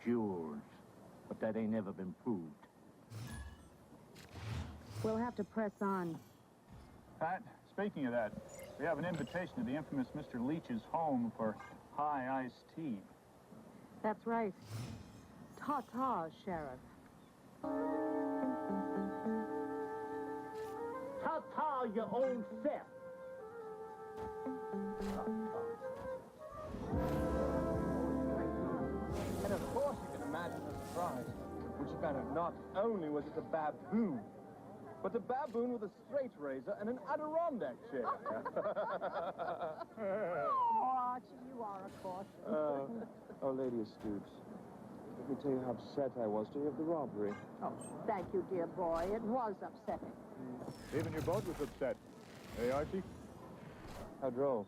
Jewels. But that ain't never been proved. We'll have to press on. Pat, speaking of that, we have an invitation to the infamous Mr. Leach's home for high iced tea. That's right. Ta-ta, Sheriff. Ta-ta, your own self. And of course you can imagine the surprise when she found out not only was it a baboon, but a baboon with a straight razor and an Adirondack chair. Oh, Archie, you are a caution. Oh, Lady Astute, let me tell you how upset I was to hear of the robbery. Oh, thank you, dear boy. It was upsetting. Even your boat was upset. Hey, Archie? How droll.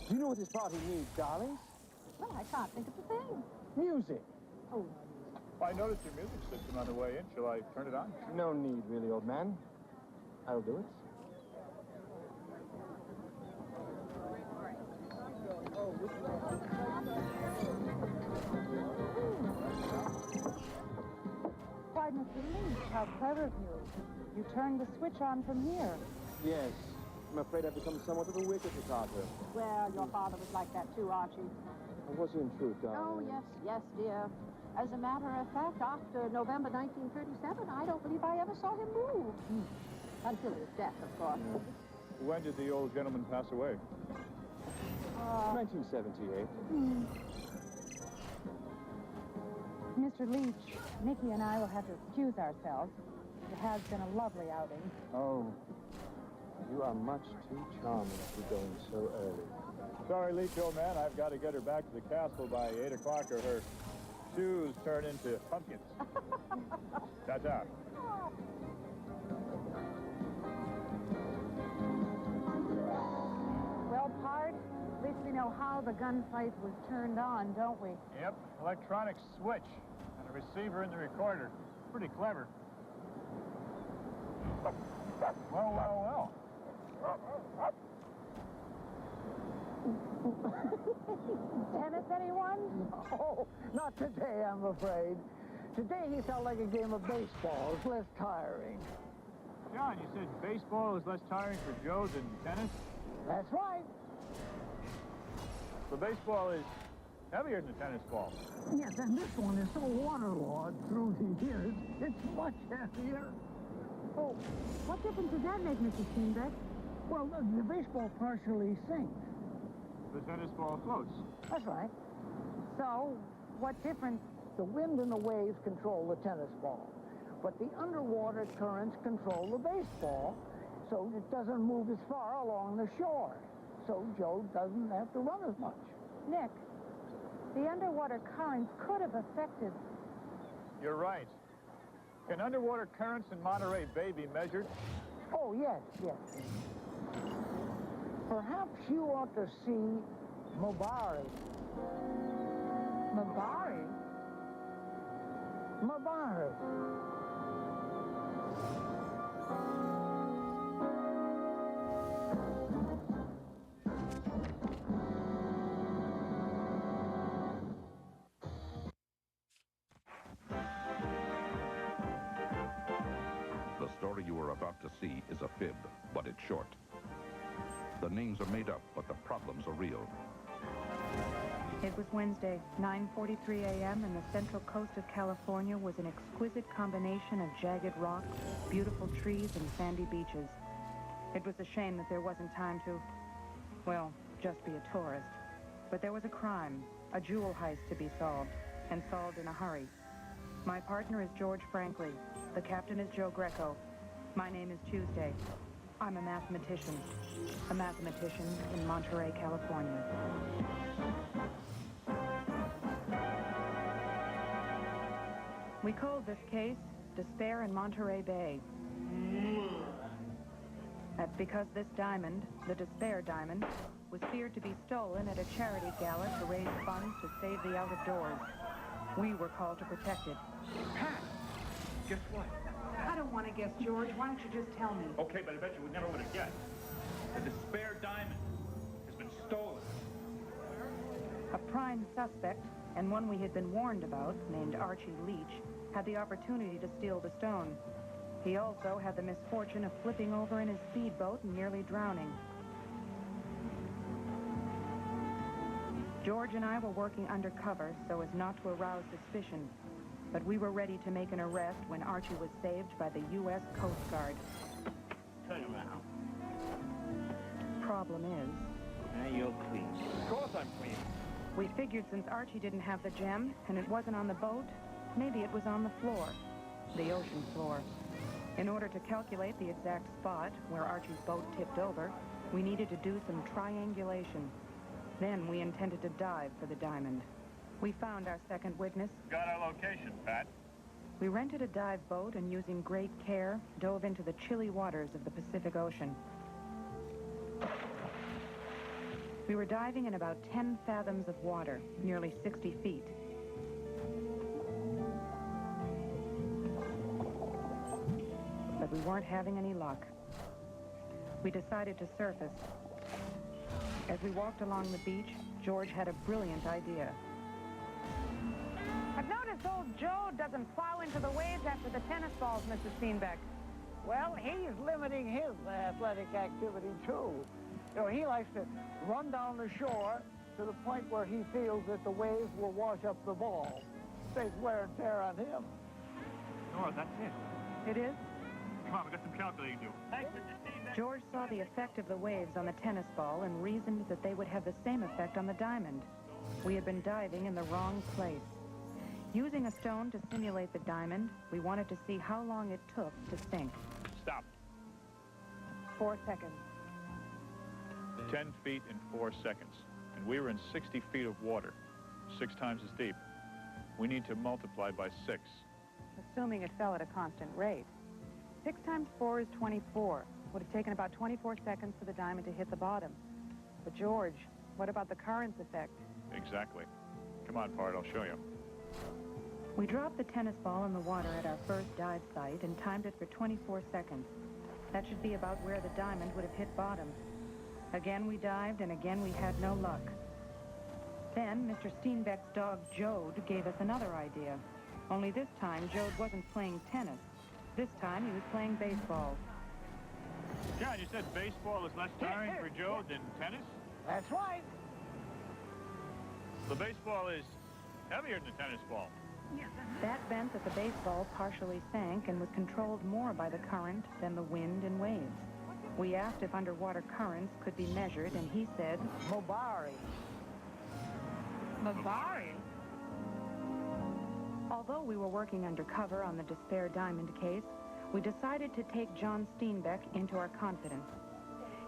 Do you know what this party needs, darlings? Well, I can't think of a thing. Music. Oh, I noticed your music system on the way in. Shall I turn it on? No need, really, old man. I'll do it. Why, Mr. Leach, how clever of you. You turned the switch on from here. Yes. I'm afraid I've become somewhat of a wicked potato. well, your father was like that too, Archie. Or was he in truth, darling? Oh, yes, yes, dear. As a matter of fact, after November 1937, I don't believe I ever saw him move. Until his death, of course. When did the old gentleman pass away? 1978. Mr. Leach, Nicky and I will have to excuse ourselves. It has been a lovely outing. Oh. You are much too charming to be going so early. Sorry, Leach, old man. I've got to get her back to the castle by 8 o'clock or her shoes turn into pumpkins. Ta-ta. Well, Pard, at least we know how the gunfight was turned on, don't we? Yep, electronic switch and a receiver in the recorder. Pretty clever. Well. Tennis, anyone? Oh, not today, I'm afraid. Today he felt like a game of baseball. It's less tiring. John, you said baseball is less tiring for Joe than tennis? That's right. The baseball is heavier than the tennis ball. Yes, and this one is so waterlogged through the years, it's much heavier. Oh, what difference does that make, Mr. Steenbeck? Well, the baseball partially sinks. The tennis ball floats. That's right. So, what difference? The wind and the waves control the tennis ball, but the underwater currents control the baseball, so it doesn't move as far along the shore. So Joe doesn't have to run as much. Nick, the underwater currents could have affected... You're right. Can underwater currents in Monterey Bay be measured? Oh, yes. Perhaps you ought to see Mabari. Mabari? Mabari. The story you are about to see is a fib, but it's short. The names are made up, but the problems are real. It was Wednesday, 9:43 a.m., and the central coast of California was an exquisite combination of jagged rocks, beautiful trees, and sandy beaches. It was a shame that there wasn't time to, well, just be a tourist. But there was a crime, a jewel heist to be solved, and solved in a hurry. My partner is George Franklin. The captain is Joe Greco. My name is Tuesday. I'm a mathematician in Monterey, California. We called this case Despair in Monterey Bay. That's because this diamond, the Despair diamond, was feared to be stolen at a charity gala to raise funds to save the out of doors. We were called to protect it. Pat, guess what? I don't want to guess, George. Why don't you just tell me? Okay, but I bet you would never would have guessed. The Despair diamond has been stolen. A prime suspect, and one we had been warned about, named Archie Leach, had the opportunity to steal the stone. He also had the misfortune of flipping over in his speedboat and nearly drowning. George and I were working undercover so as not to arouse suspicion, but we were ready to make an arrest when Archie was saved by the U.S. Coast Guard. Turn around. Problem is... Now you're clean. Of course I'm clean. We figured since Archie didn't have the gem, and it wasn't on the boat, maybe it was on the floor, the ocean floor. In order to calculate the exact spot where Archie's boat tipped over, we needed to do some triangulation. Then we intended to dive for the diamond. We found our second witness. Got our location, Pat. We rented a dive boat and, using great care, dove into the chilly waters of the Pacific Ocean. We were diving in about 10 fathoms of water, nearly 60 feet. But we weren't having any luck. We decided to surface. As we walked along the beach, George had a brilliant idea. I've noticed old Joe doesn't plow into the waves after the tennis balls, Mr. Steenbeck. Well, he's limiting his athletic activity, too. You know, he likes to run down the shore to the point where he feels that the waves will wash up the ball. Saves wear and tear on him. Nora, that's it. It is? Come on, we got some calculating to do. Thanks, Mr. Steevn. George saw the effect of the waves on the tennis ball and reasoned that they would have the same effect on the diamond. We had been diving in the wrong place. Using a stone to simulate the diamond, we wanted to see how long it took to sink. Stop. 4 seconds. 10 feet in 4 seconds. And we were in 60 feet of water, 6 times as deep. We need to multiply by 6. Assuming it fell at a constant rate. 6 times 4 is 24. Would have taken about 24 seconds for the diamond to hit the bottom. But George, what about the currents effect? Exactly. Come on, Bart, I'll show you. We dropped the tennis ball in the water at our first dive site and timed it for 24 seconds. That should be about where the diamond would have hit bottom. Again we dived, and again we had no luck. Then Mr. Steenbeck's dog, Jode, gave us another idea. Only this time, Jode wasn't playing tennis. This time, he was playing baseball. John, you said baseball is less tiring for Joe than tennis? That's right. The baseball is heavier than the tennis ball. That meant that the baseball partially sank and was controlled more by the current than the wind and waves. We asked if underwater currents could be measured, and he said, Mobari. Mabari? Although we were working undercover on the Despair Diamond case, we decided to take John Steenbeck into our confidence.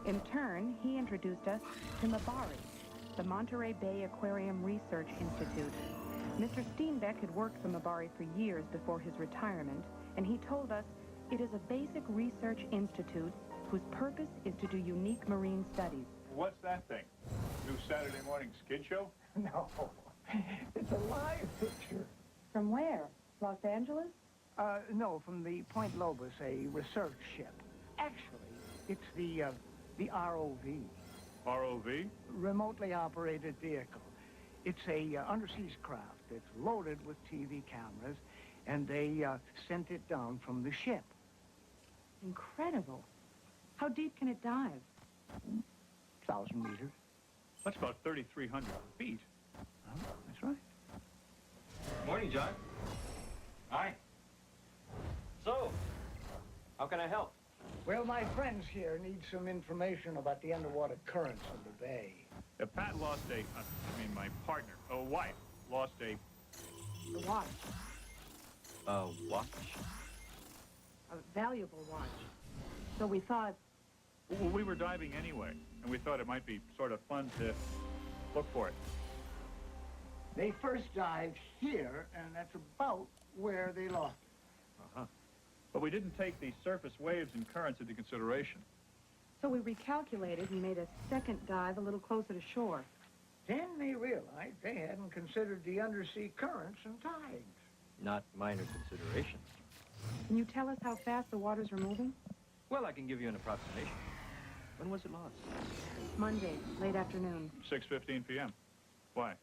In turn, he introduced us to Mabari, the Monterey Bay Aquarium Research Institute. Mr. Steenbeck had worked for Mabari for years before his retirement, and he told us it is a basic research institute whose purpose is to do unique marine studies. What's that thing? New Saturday morning skid show? No, it's a live picture. From where? Los Angeles? No, from the Point Lobos, a research ship. Actually, it's the ROV. ROV? Remotely operated vehicle. It's a undersea craft. It's loaded with TV cameras, and they sent it down from the ship. Incredible. How deep can it dive? 1,000 meters. That's about 3,300 feet. That's right. Morning, John. Hi. So, how can I help? Well, my friends here need some information about the underwater currents in the bay. Pat lost my partner, wife, lost a... The watch. Watch? A valuable watch. So we thought... Well, we were diving anyway, and we thought it might be sort of fun to look for it. They first dived here, and that's about where they lost it. Uh-huh. But we didn't take the surface waves and currents into consideration. So we recalculated and made a second dive a little closer to shore. Then they realized they hadn't considered the undersea currents and tides. Not minor consideration. Can you tell us how fast the waters were moving? Well, I can give you an approximation. When was it lost? Monday, late afternoon. 6:15 p.m. Why?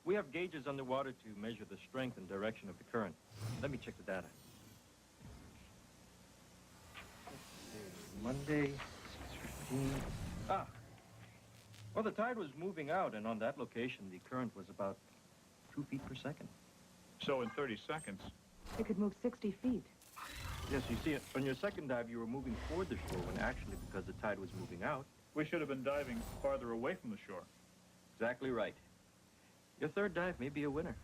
We have gauges underwater to measure the strength and direction of the current. Let me check the data. Monday, 6:15. Ah. Well, the tide was moving out, and on that location, the current was about 2 feet per second. So in 30 seconds... It could move 60 feet. Yes, you see, on your second dive, you were moving toward the shore when actually, because the tide was moving out. We should have been diving farther away from the shore. Exactly right. Your third dive may be a winner.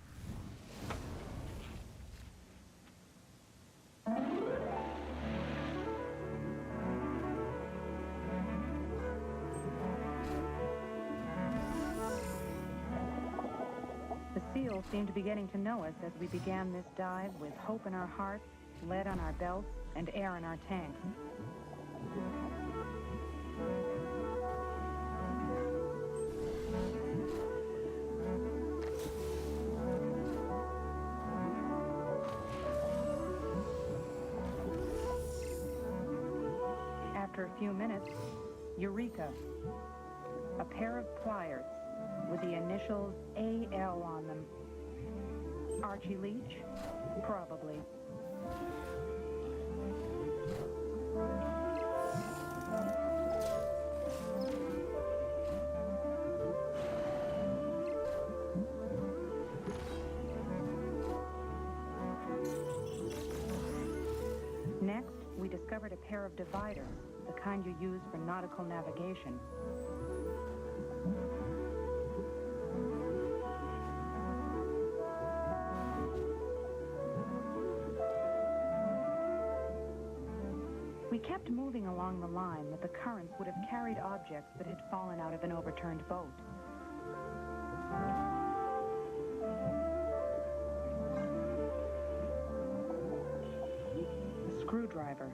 The seals seemed to be getting to know us as we began this dive with hope in our hearts, lead on our belts, and air in our tanks. After a few minutes, Eureka, a pair of pliers with the initials AL on them. Archie Leach? Probably. Next, we discovered a pair of dividers, the kind you use for nautical navigation. We kept moving along the line that the currents would have carried objects that had fallen out of an overturned boat. A screwdriver.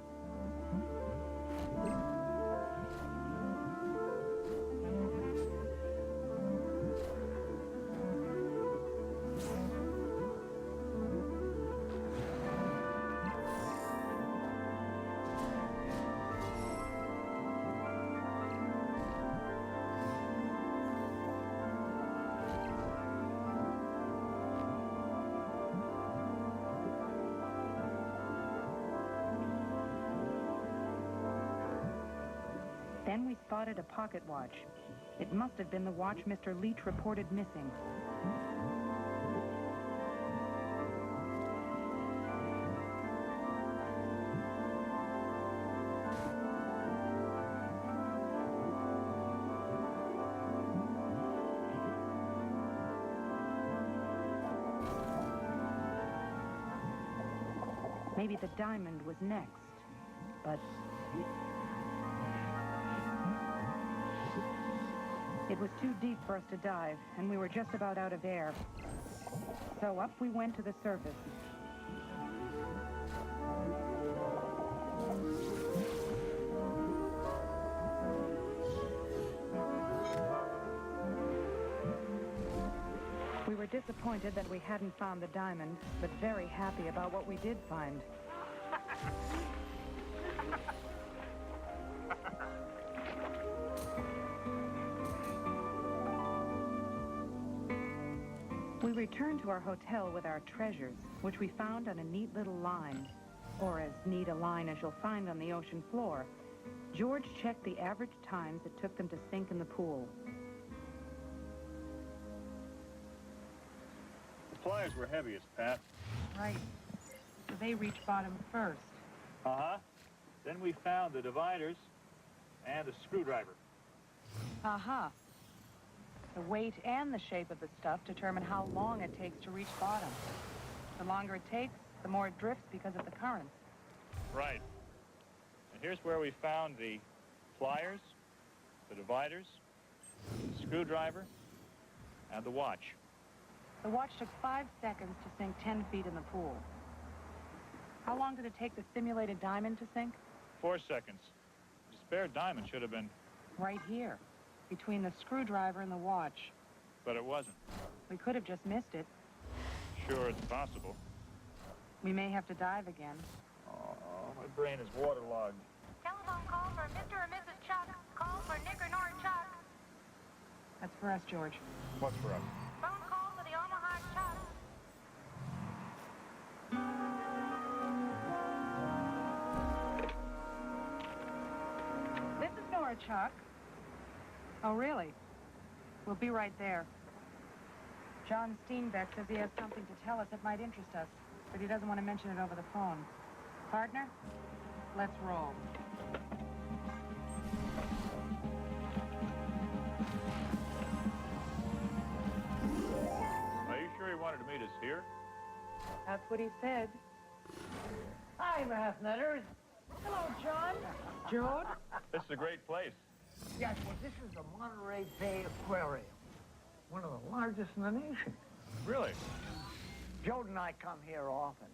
Then we spotted a pocket watch. It must have been the watch Mr. Leach reported missing. Maybe the diamond was next, but it was too deep for us to dive, and we were just about out of air. So up we went to the surface. We were disappointed that we hadn't found the diamond, but very happy about what we did find. We returned to our hotel with our treasures, which we found on a neat little line, or as neat a line as you'll find on the ocean floor. George checked the average times it took them to sink in the pool. The pliers were heaviest, Pat. Right. So they reached bottom first. Uh-huh. Then we found the dividers and a screwdriver. Uh-huh. The weight and the shape of the stuff determine how long it takes to reach bottom. The longer it takes, the more it drifts because of the currents. Right. And here's where we found the pliers, the dividers, the screwdriver, and the watch. The watch took 5 seconds to sink 10 feet in the pool. How long did it take the simulated diamond to sink? 4 seconds. The spare diamond should have been... Right here, between the screwdriver and the watch. But it wasn't. We could have just missed it. Sure, it's possible. We may have to dive again. Oh, my brain is waterlogged. Telephone call for Mr. or Mrs. Chuck. Call for Nick or Nora Chuck. That's for us, George. What's for us? Phone call for the Omaha Chuck. This is Nora Chuck. Oh, really? We'll be right there. John Steenbeck says he has something to tell us that might interest us, but he doesn't want to mention it over the phone. Partner, let's roll. Are you sure he wanted to meet us here? That's what he said. Hi, Mathnetters. Hello, John. George? This is a great place. Yes, well, this is the Monterey Bay Aquarium, one of the largest in the nation. Really? Jode and I come here often.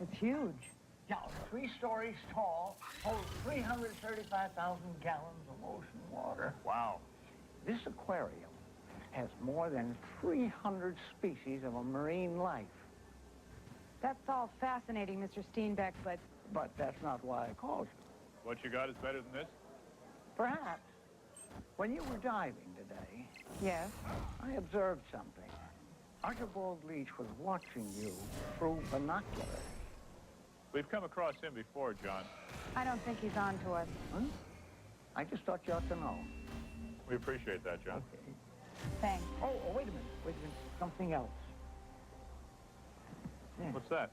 It's huge. Yeah, 3 stories tall, holds 335,000 gallons of ocean water. Wow. This aquarium has more than 300 species of a marine life. That's all fascinating, Mr. Steenbeck, but... But that's not why I called you. What you got is better than this? Perhaps. When you were diving today, Yes? I observed something. Archibald Leach was watching you through binoculars. We've come across him before, John. I don't think he's on to us. Huh? I just thought you ought to know. We appreciate that, John. Okay. Thanks. Oh, wait a minute. Wait a minute. Something else. Yeah. What's that?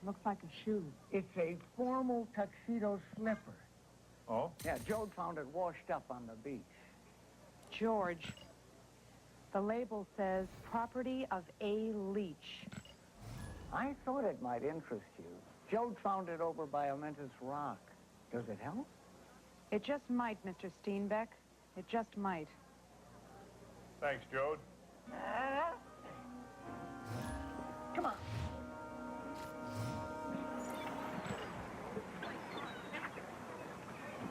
Looks like a shoe. It's a formal tuxedo slipper. Oh? Yeah, Jode found it washed up on the beach. George, the label says property of A. Leach. I thought it might interest you Joe found it over by Omentis Rock. Does it help? It just might, Mr. Steenbeck. It just might. Thanks, Jode. Come on.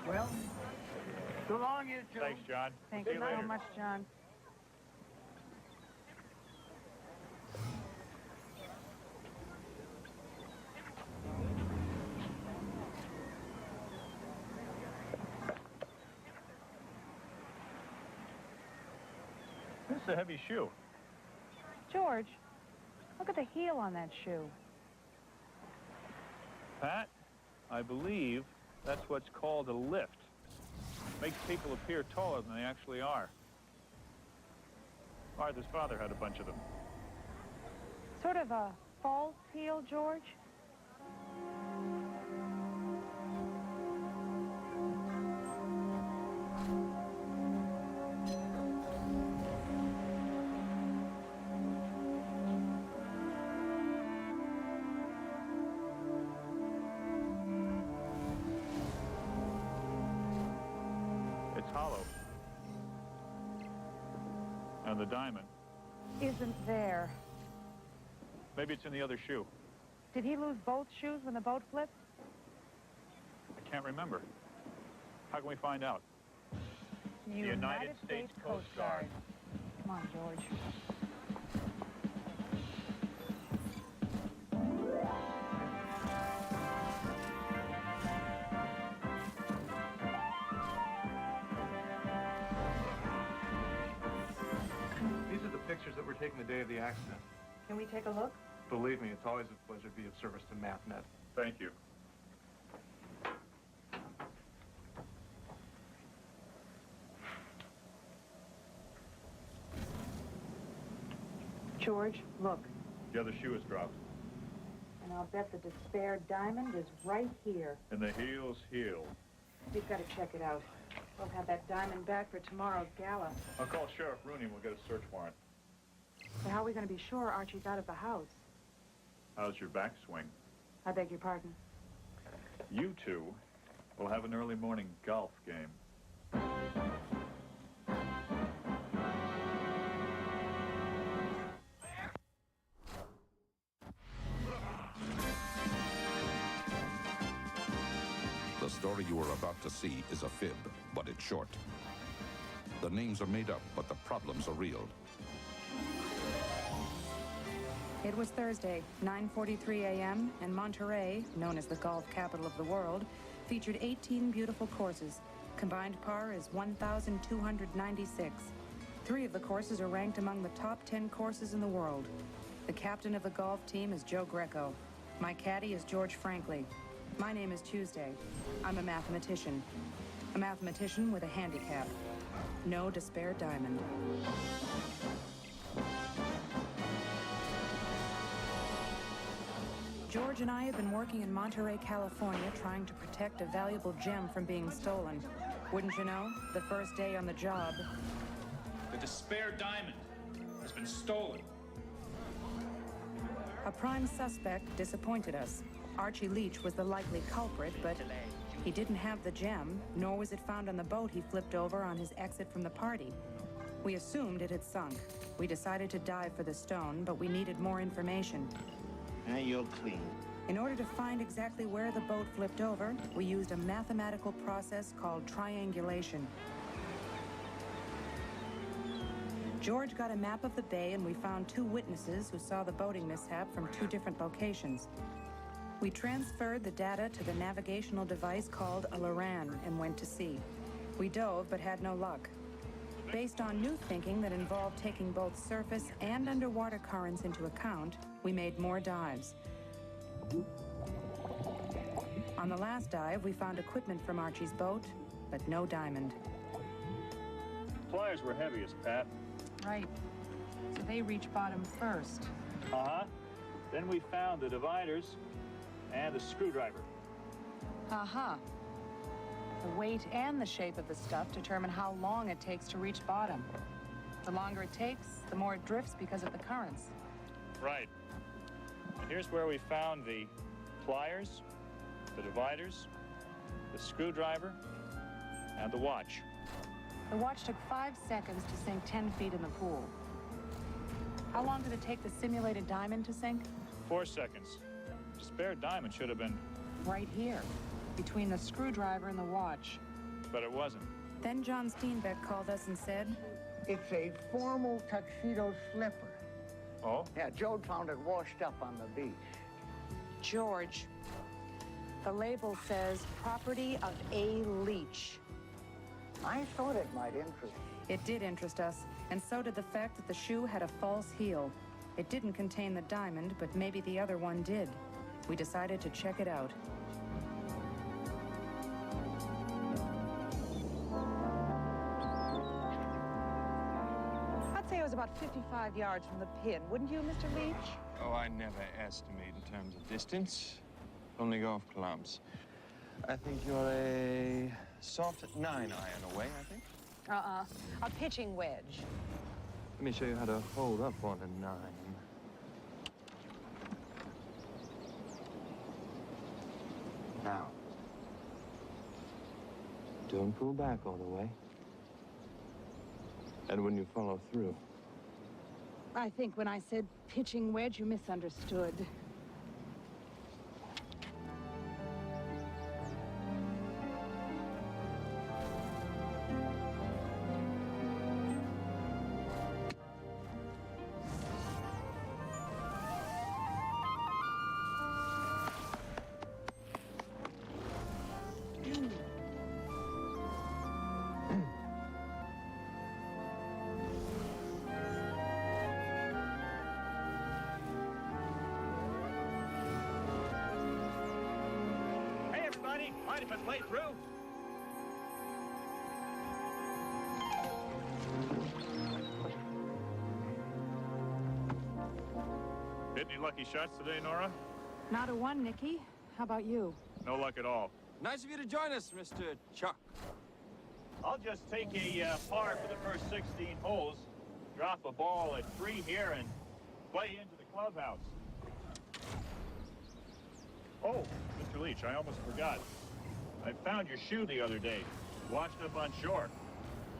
Well, so long, you two. Thanks, John. Thank See you you later. so much, John. This is a heavy shoe. George, look at the heel on that shoe. Pat, I believe that's what's called a lift. Makes people appear taller than they actually are. Arthur's father had a bunch of them. Sort of a false heel, George? It's hollow. And the diamond. Isn't there. Maybe it's in the other shoe. Did he lose both shoes when the boat flipped? I can't remember. How can we find out? The United States Coast Guard. Come on, George. These are the pictures that were taken the day of the accident. Can we take a look? Believe me, it's always a pleasure to be of service to Mathnet. Thank you. George, look. The other shoe is dropped. And I'll bet the despaired diamond is right here. And the heel's heel. We've got to check it out. We'll have that diamond back for tomorrow's gala. I'll call Sheriff Rooney and we'll get a search warrant. So how are we going to be sure Archie's out of the house? How's your backswing? I beg your pardon. You two will have an early morning golf game. The story you are about to see is a fib, but it's short. The names are made up, but the problems are real. It was Thursday, 9:43 a.m., and Monterey, known as the golf capital of the world, featured 18 beautiful courses. Combined par is 1,296. 3 of the courses are ranked among the top 10 courses in the world. The captain of the golf team is Joe Greco. My caddy is George Franklin. My name is Tuesday. I'm a mathematician. A mathematician with a handicap. No despair diamond. George and I have been working in Monterey, California, trying to protect a valuable gem from being stolen. Wouldn't you know, the first day on the job. The despair diamond has been stolen. A prime suspect disappointed us. Archie Leach was the likely culprit, but he didn't have the gem, nor was it found on the boat he flipped over on his exit from the party. We assumed it had sunk. We decided to dive for the stone, but we needed more information. Now you're clean. In order to find exactly where the boat flipped over, we used a mathematical process called triangulation. George got a map of the bay, and we found 2 witnesses who saw the boating mishap from 2 different locations. We transferred the data to the navigational device called a Loran and went to sea. We dove but had no luck. Based on new thinking that involved taking both surface and underwater currents into account, we made more dives. On the last dive, we found equipment from Archie's boat, but no diamond. Pliers were heaviest, Pat. Right. So they reach bottom first. Uh-huh. Then we found the dividers and the screwdriver. Aha. The weight and the shape of the stuff determine how long it takes to reach bottom. The longer it takes, the more it drifts because of the currents. Right. And here's where we found the pliers, the dividers, the screwdriver, and the watch. The watch took 5 seconds to sink 10 feet in the pool. How long did it take the simulated diamond to sink? 4 seconds. The spare diamond should have been... Right here, between the screwdriver and the watch. But it wasn't. Then John Steenbeck called us and said... It's a formal tuxedo slipper. Oh? Yeah, Jode found it washed up on the beach. George, the label says property of A. Leach. I thought it might interest you. It did interest us, and so did the fact that the shoe had a false heel. It didn't contain the diamond, but maybe the other one did. We decided to check it out. I'd say it was about 55 yards from the pin, wouldn't you, Mr. Leach? Oh, I never estimate in terms of distance. Only golf clubs. I think you're a soft 9-iron away, I think. A pitching wedge. Let me show you how to hold up on a 9. Now, don't pull back all the way. And when you follow through. I think when I said pitching wedge, you misunderstood. Mind if I play through? Hit any lucky shots today, Nora? Not a one, Nicky. How about you? No luck at all. Nice of you to join us, Mr. Chuck. I'll just take a par for the first 16 holes, drop a ball at 3 here, and play into the clubhouse. Oh, Mr. Leach, I almost forgot. I found your shoe the other day, washed up on shore.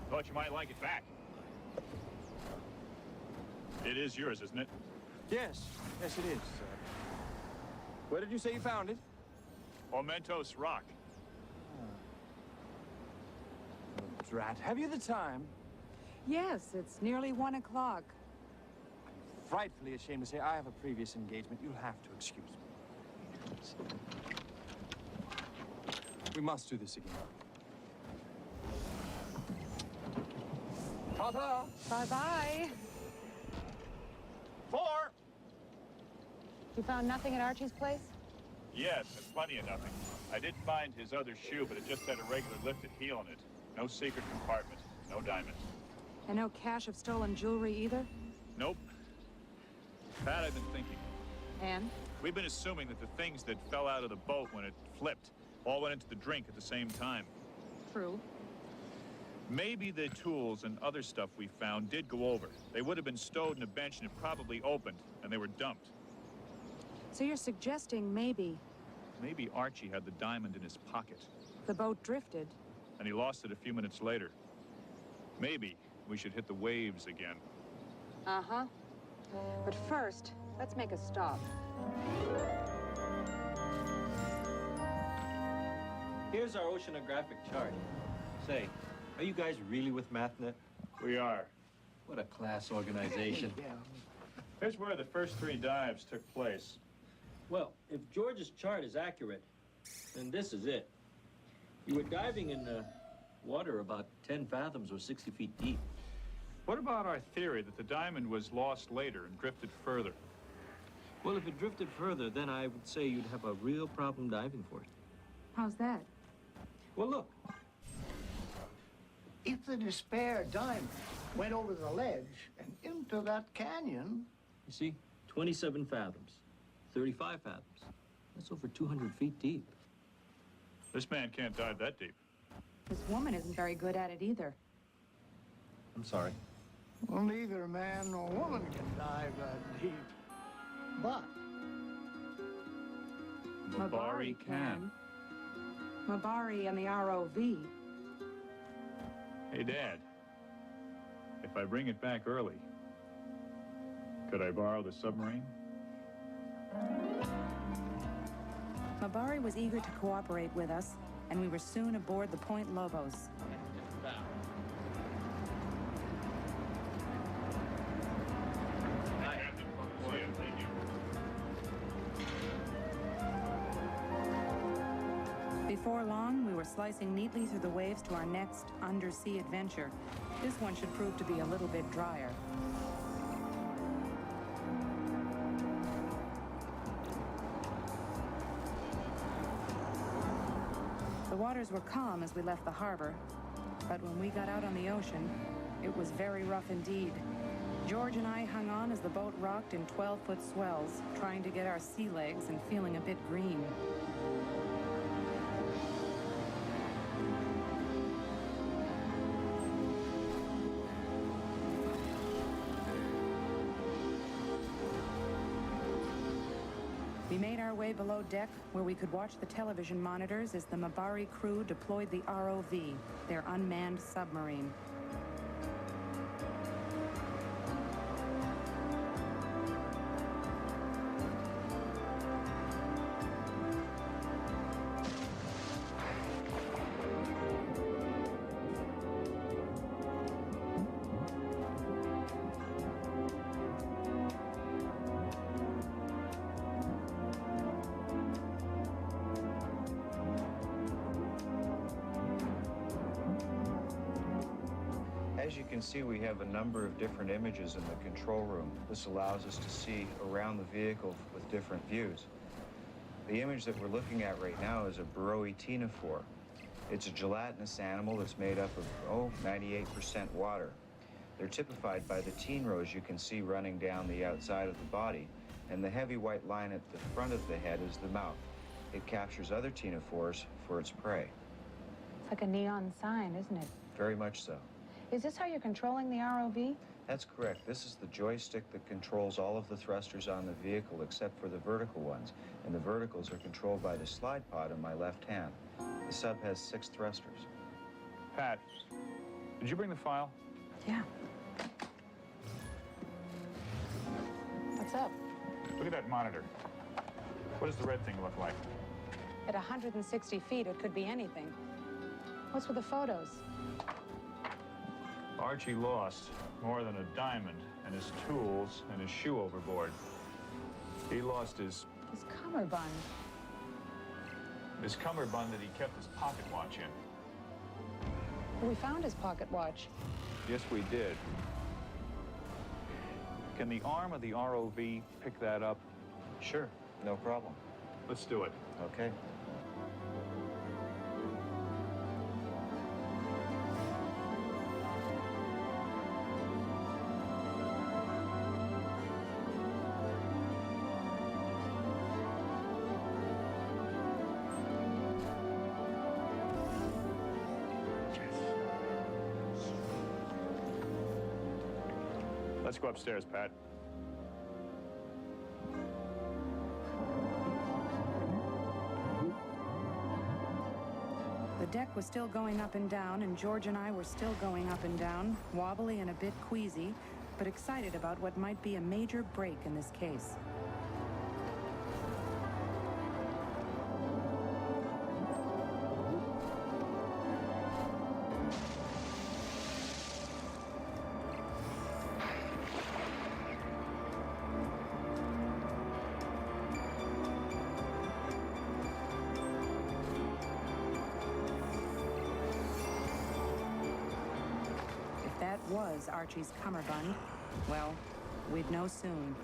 Thought you might like it back. It is yours, isn't it? Yes, yes it is. Where did you say you found it? Mementos Rock. Oh, drat. Have you the time? Yes, it's nearly 1 o'clock. I'm frightfully ashamed to say I have a previous engagement. You'll have to excuse me. We must do this again. Ta-ta! Bye-bye. 4! You found nothing at Archie's place? Yes, and plenty of nothing. I did find his other shoe, but it just had a regular lifted heel in it. No secret compartment, no diamond. And no cache of stolen jewelry either? Nope. Pat, I've been thinking. And? We've been assuming that the things that fell out of the boat when it flipped all went into the drink at the same time. True. Maybe the tools and other stuff we found did go over. They would have been stowed in a bench and it probably opened, and they were dumped. So you're suggesting maybe... Maybe Archie had the diamond in his pocket. The boat drifted. And he lost it a few minutes later. Maybe we should hit the waves again. Uh-huh. But first, let's make a stop. Here's our oceanographic chart. Say, are you guys really with Mathnet? We are. What a class organization. Yeah. Here's where the first 3 dives took place. Well, if George's chart is accurate, then this is it. You were diving in water about 10 fathoms or 60 feet deep. What about our theory that the diamond was lost later and drifted further? Well, if it drifted further, then I would say you'd have a real problem diving for it. How's that? Well, look. If the despair diamond went over the ledge and into that canyon... You see, 27 fathoms, 35 fathoms. That's over 200 feet deep. This man can't dive that deep. This woman isn't very good at it either. I'm sorry. Well, neither man nor woman can dive that deep. But Mabari can. Mabari and the ROV. Hey, Dad. If I bring it back early, could I borrow the submarine? Mabari was eager to cooperate with us, and we were soon aboard the Point Lobos. Before long, we were slicing neatly through the waves to our next undersea adventure. This one should prove to be a little bit drier. The waters were calm as we left the harbor, but when we got out on the ocean, it was very rough indeed. George and I hung on as the boat rocked in 12-foot swells, trying to get our sea legs and feeling a bit green. We made our way below deck, where we could watch the television monitors as the Mabari crew deployed the ROV, their unmanned submarine. As you can see, we have a number of different images in the control room. This allows us to see around the vehicle with different views. The image that we're looking at right now is a burrowee ctenophore. It's a gelatinous animal that's made up of, 98% water. They're typified by the teen rows you can see running down the outside of the body, and the heavy white line at the front of the head is the mouth. It captures other ctenophores for its prey. It's like a neon sign, isn't it? Very much so. Is this how you're controlling the ROV? That's correct. This is the joystick that controls all of the thrusters on the vehicle except for the vertical ones. And the verticals are controlled by the slide pod in my left hand. The sub has 6 thrusters. Pat, did you bring the file? Yeah. What's up? Look at that monitor. What does the red thing look like? At 160 feet, it could be anything. What's with the photos? Archie lost more than a diamond and his tools and his shoe overboard. He lost his cummerbund. His cummerbund that he kept his pocket watch in. We found his pocket watch. Yes, we did. Can the arm of the ROV pick that up? Sure, no problem. Let's do it. Okay. Let's go upstairs, Pat. The deck was still going up and down, and George and I were still going up and down, wobbly and a bit queasy, but excited about what might be a major break in this case. Was Archie's cummerbund, well, we'd know soon.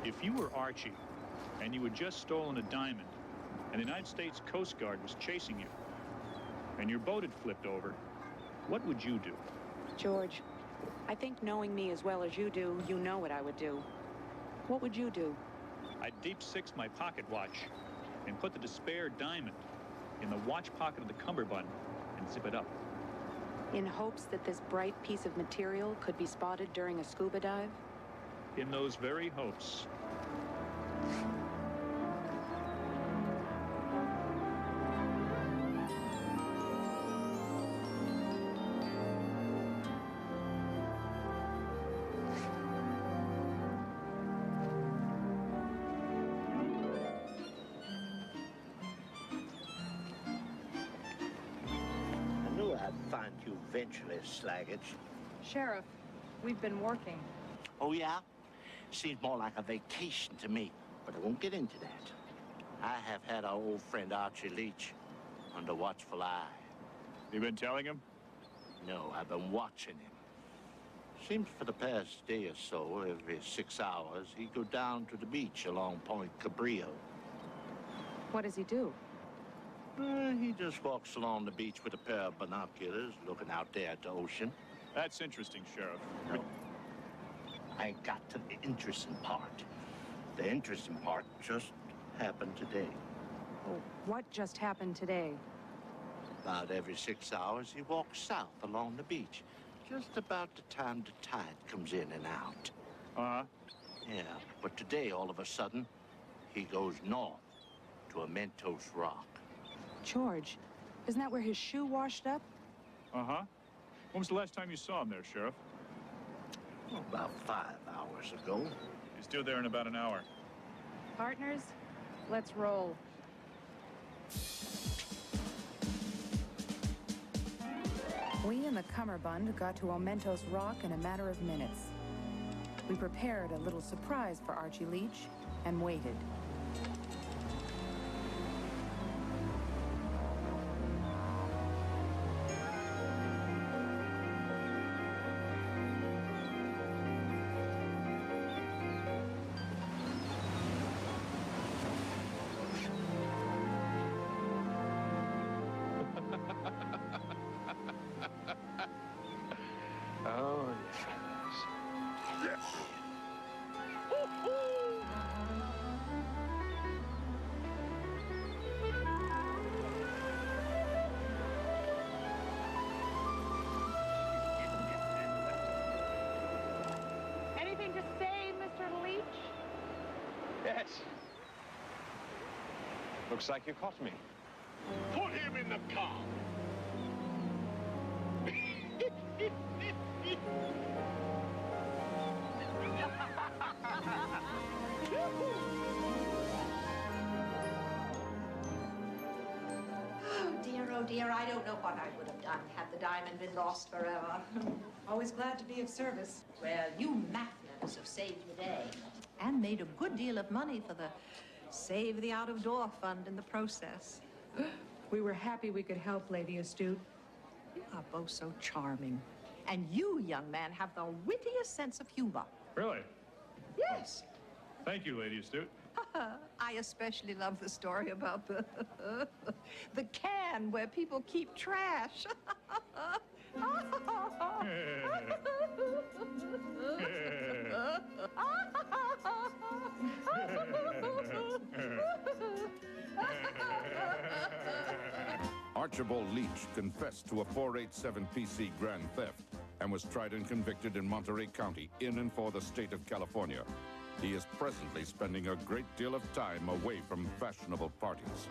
If you were Archie and you had just stolen a diamond and the United States Coast Guard was chasing you and your boat had flipped over, what would you do? George, I think knowing me as well as you do, you know what I would do. What would you do? I'd deep six my pocket watch and put the Despair diamond in the watch pocket of the cummerbund and zip it up. In hopes that this bright piece of material could be spotted during a scuba dive? In those very hopes. I'd find you eventually, Slaggage. Sheriff, we've been working. Oh, yeah? Seems more like a vacation to me, but I won't get into that. I have had our old friend Archie Leach under watchful eye. You been telling him? No, I've been watching him. Seems for the past day or so, every 6 hours, he'd go down to the beach along Point Cabrillo. What does he do? He just walks along the beach with a pair of binoculars, looking out there at the ocean. That's interesting, Sheriff. No. I ain't got to the interesting part. The interesting part just happened today. Oh, what just happened today? About every 6 hours, he walks south along the beach, just about the time the tide comes in and out. Uh-huh. Yeah, but today, all of a sudden, he goes north to a Mentos Rock. George, isn't that where his shoe washed up? Uh-huh. When was the last time you saw him there, Sheriff? Oh, about 5 hours ago. He's due there in about an hour. Partners, let's roll. We and the cummerbund got to Omentos Rock in a matter of minutes. We prepared a little surprise for Archie Leach and waited. Oh, yes. Anything to say, Mr. Leach? Yes. Looks like you caught me. Put him in the car. Oh dear, I don't know what I would have done had the diamond been lost forever. Always glad to be of service. Well, you Mathnetters have saved the day and made a good deal of money for the Save the Out-of-Door Fund in the process. We were happy we could help, Lady Astute. You are both so charming. And you, young man, have the wittiest sense of humor. Really? Yes. Thank you, Lady Astute. I especially love the story about the the can where people keep trash. Archibald Leach confessed to a 487 PC grand theft and was tried and convicted in Monterey County in and for the state of California. He is presently spending a great deal of time away from fashionable parties.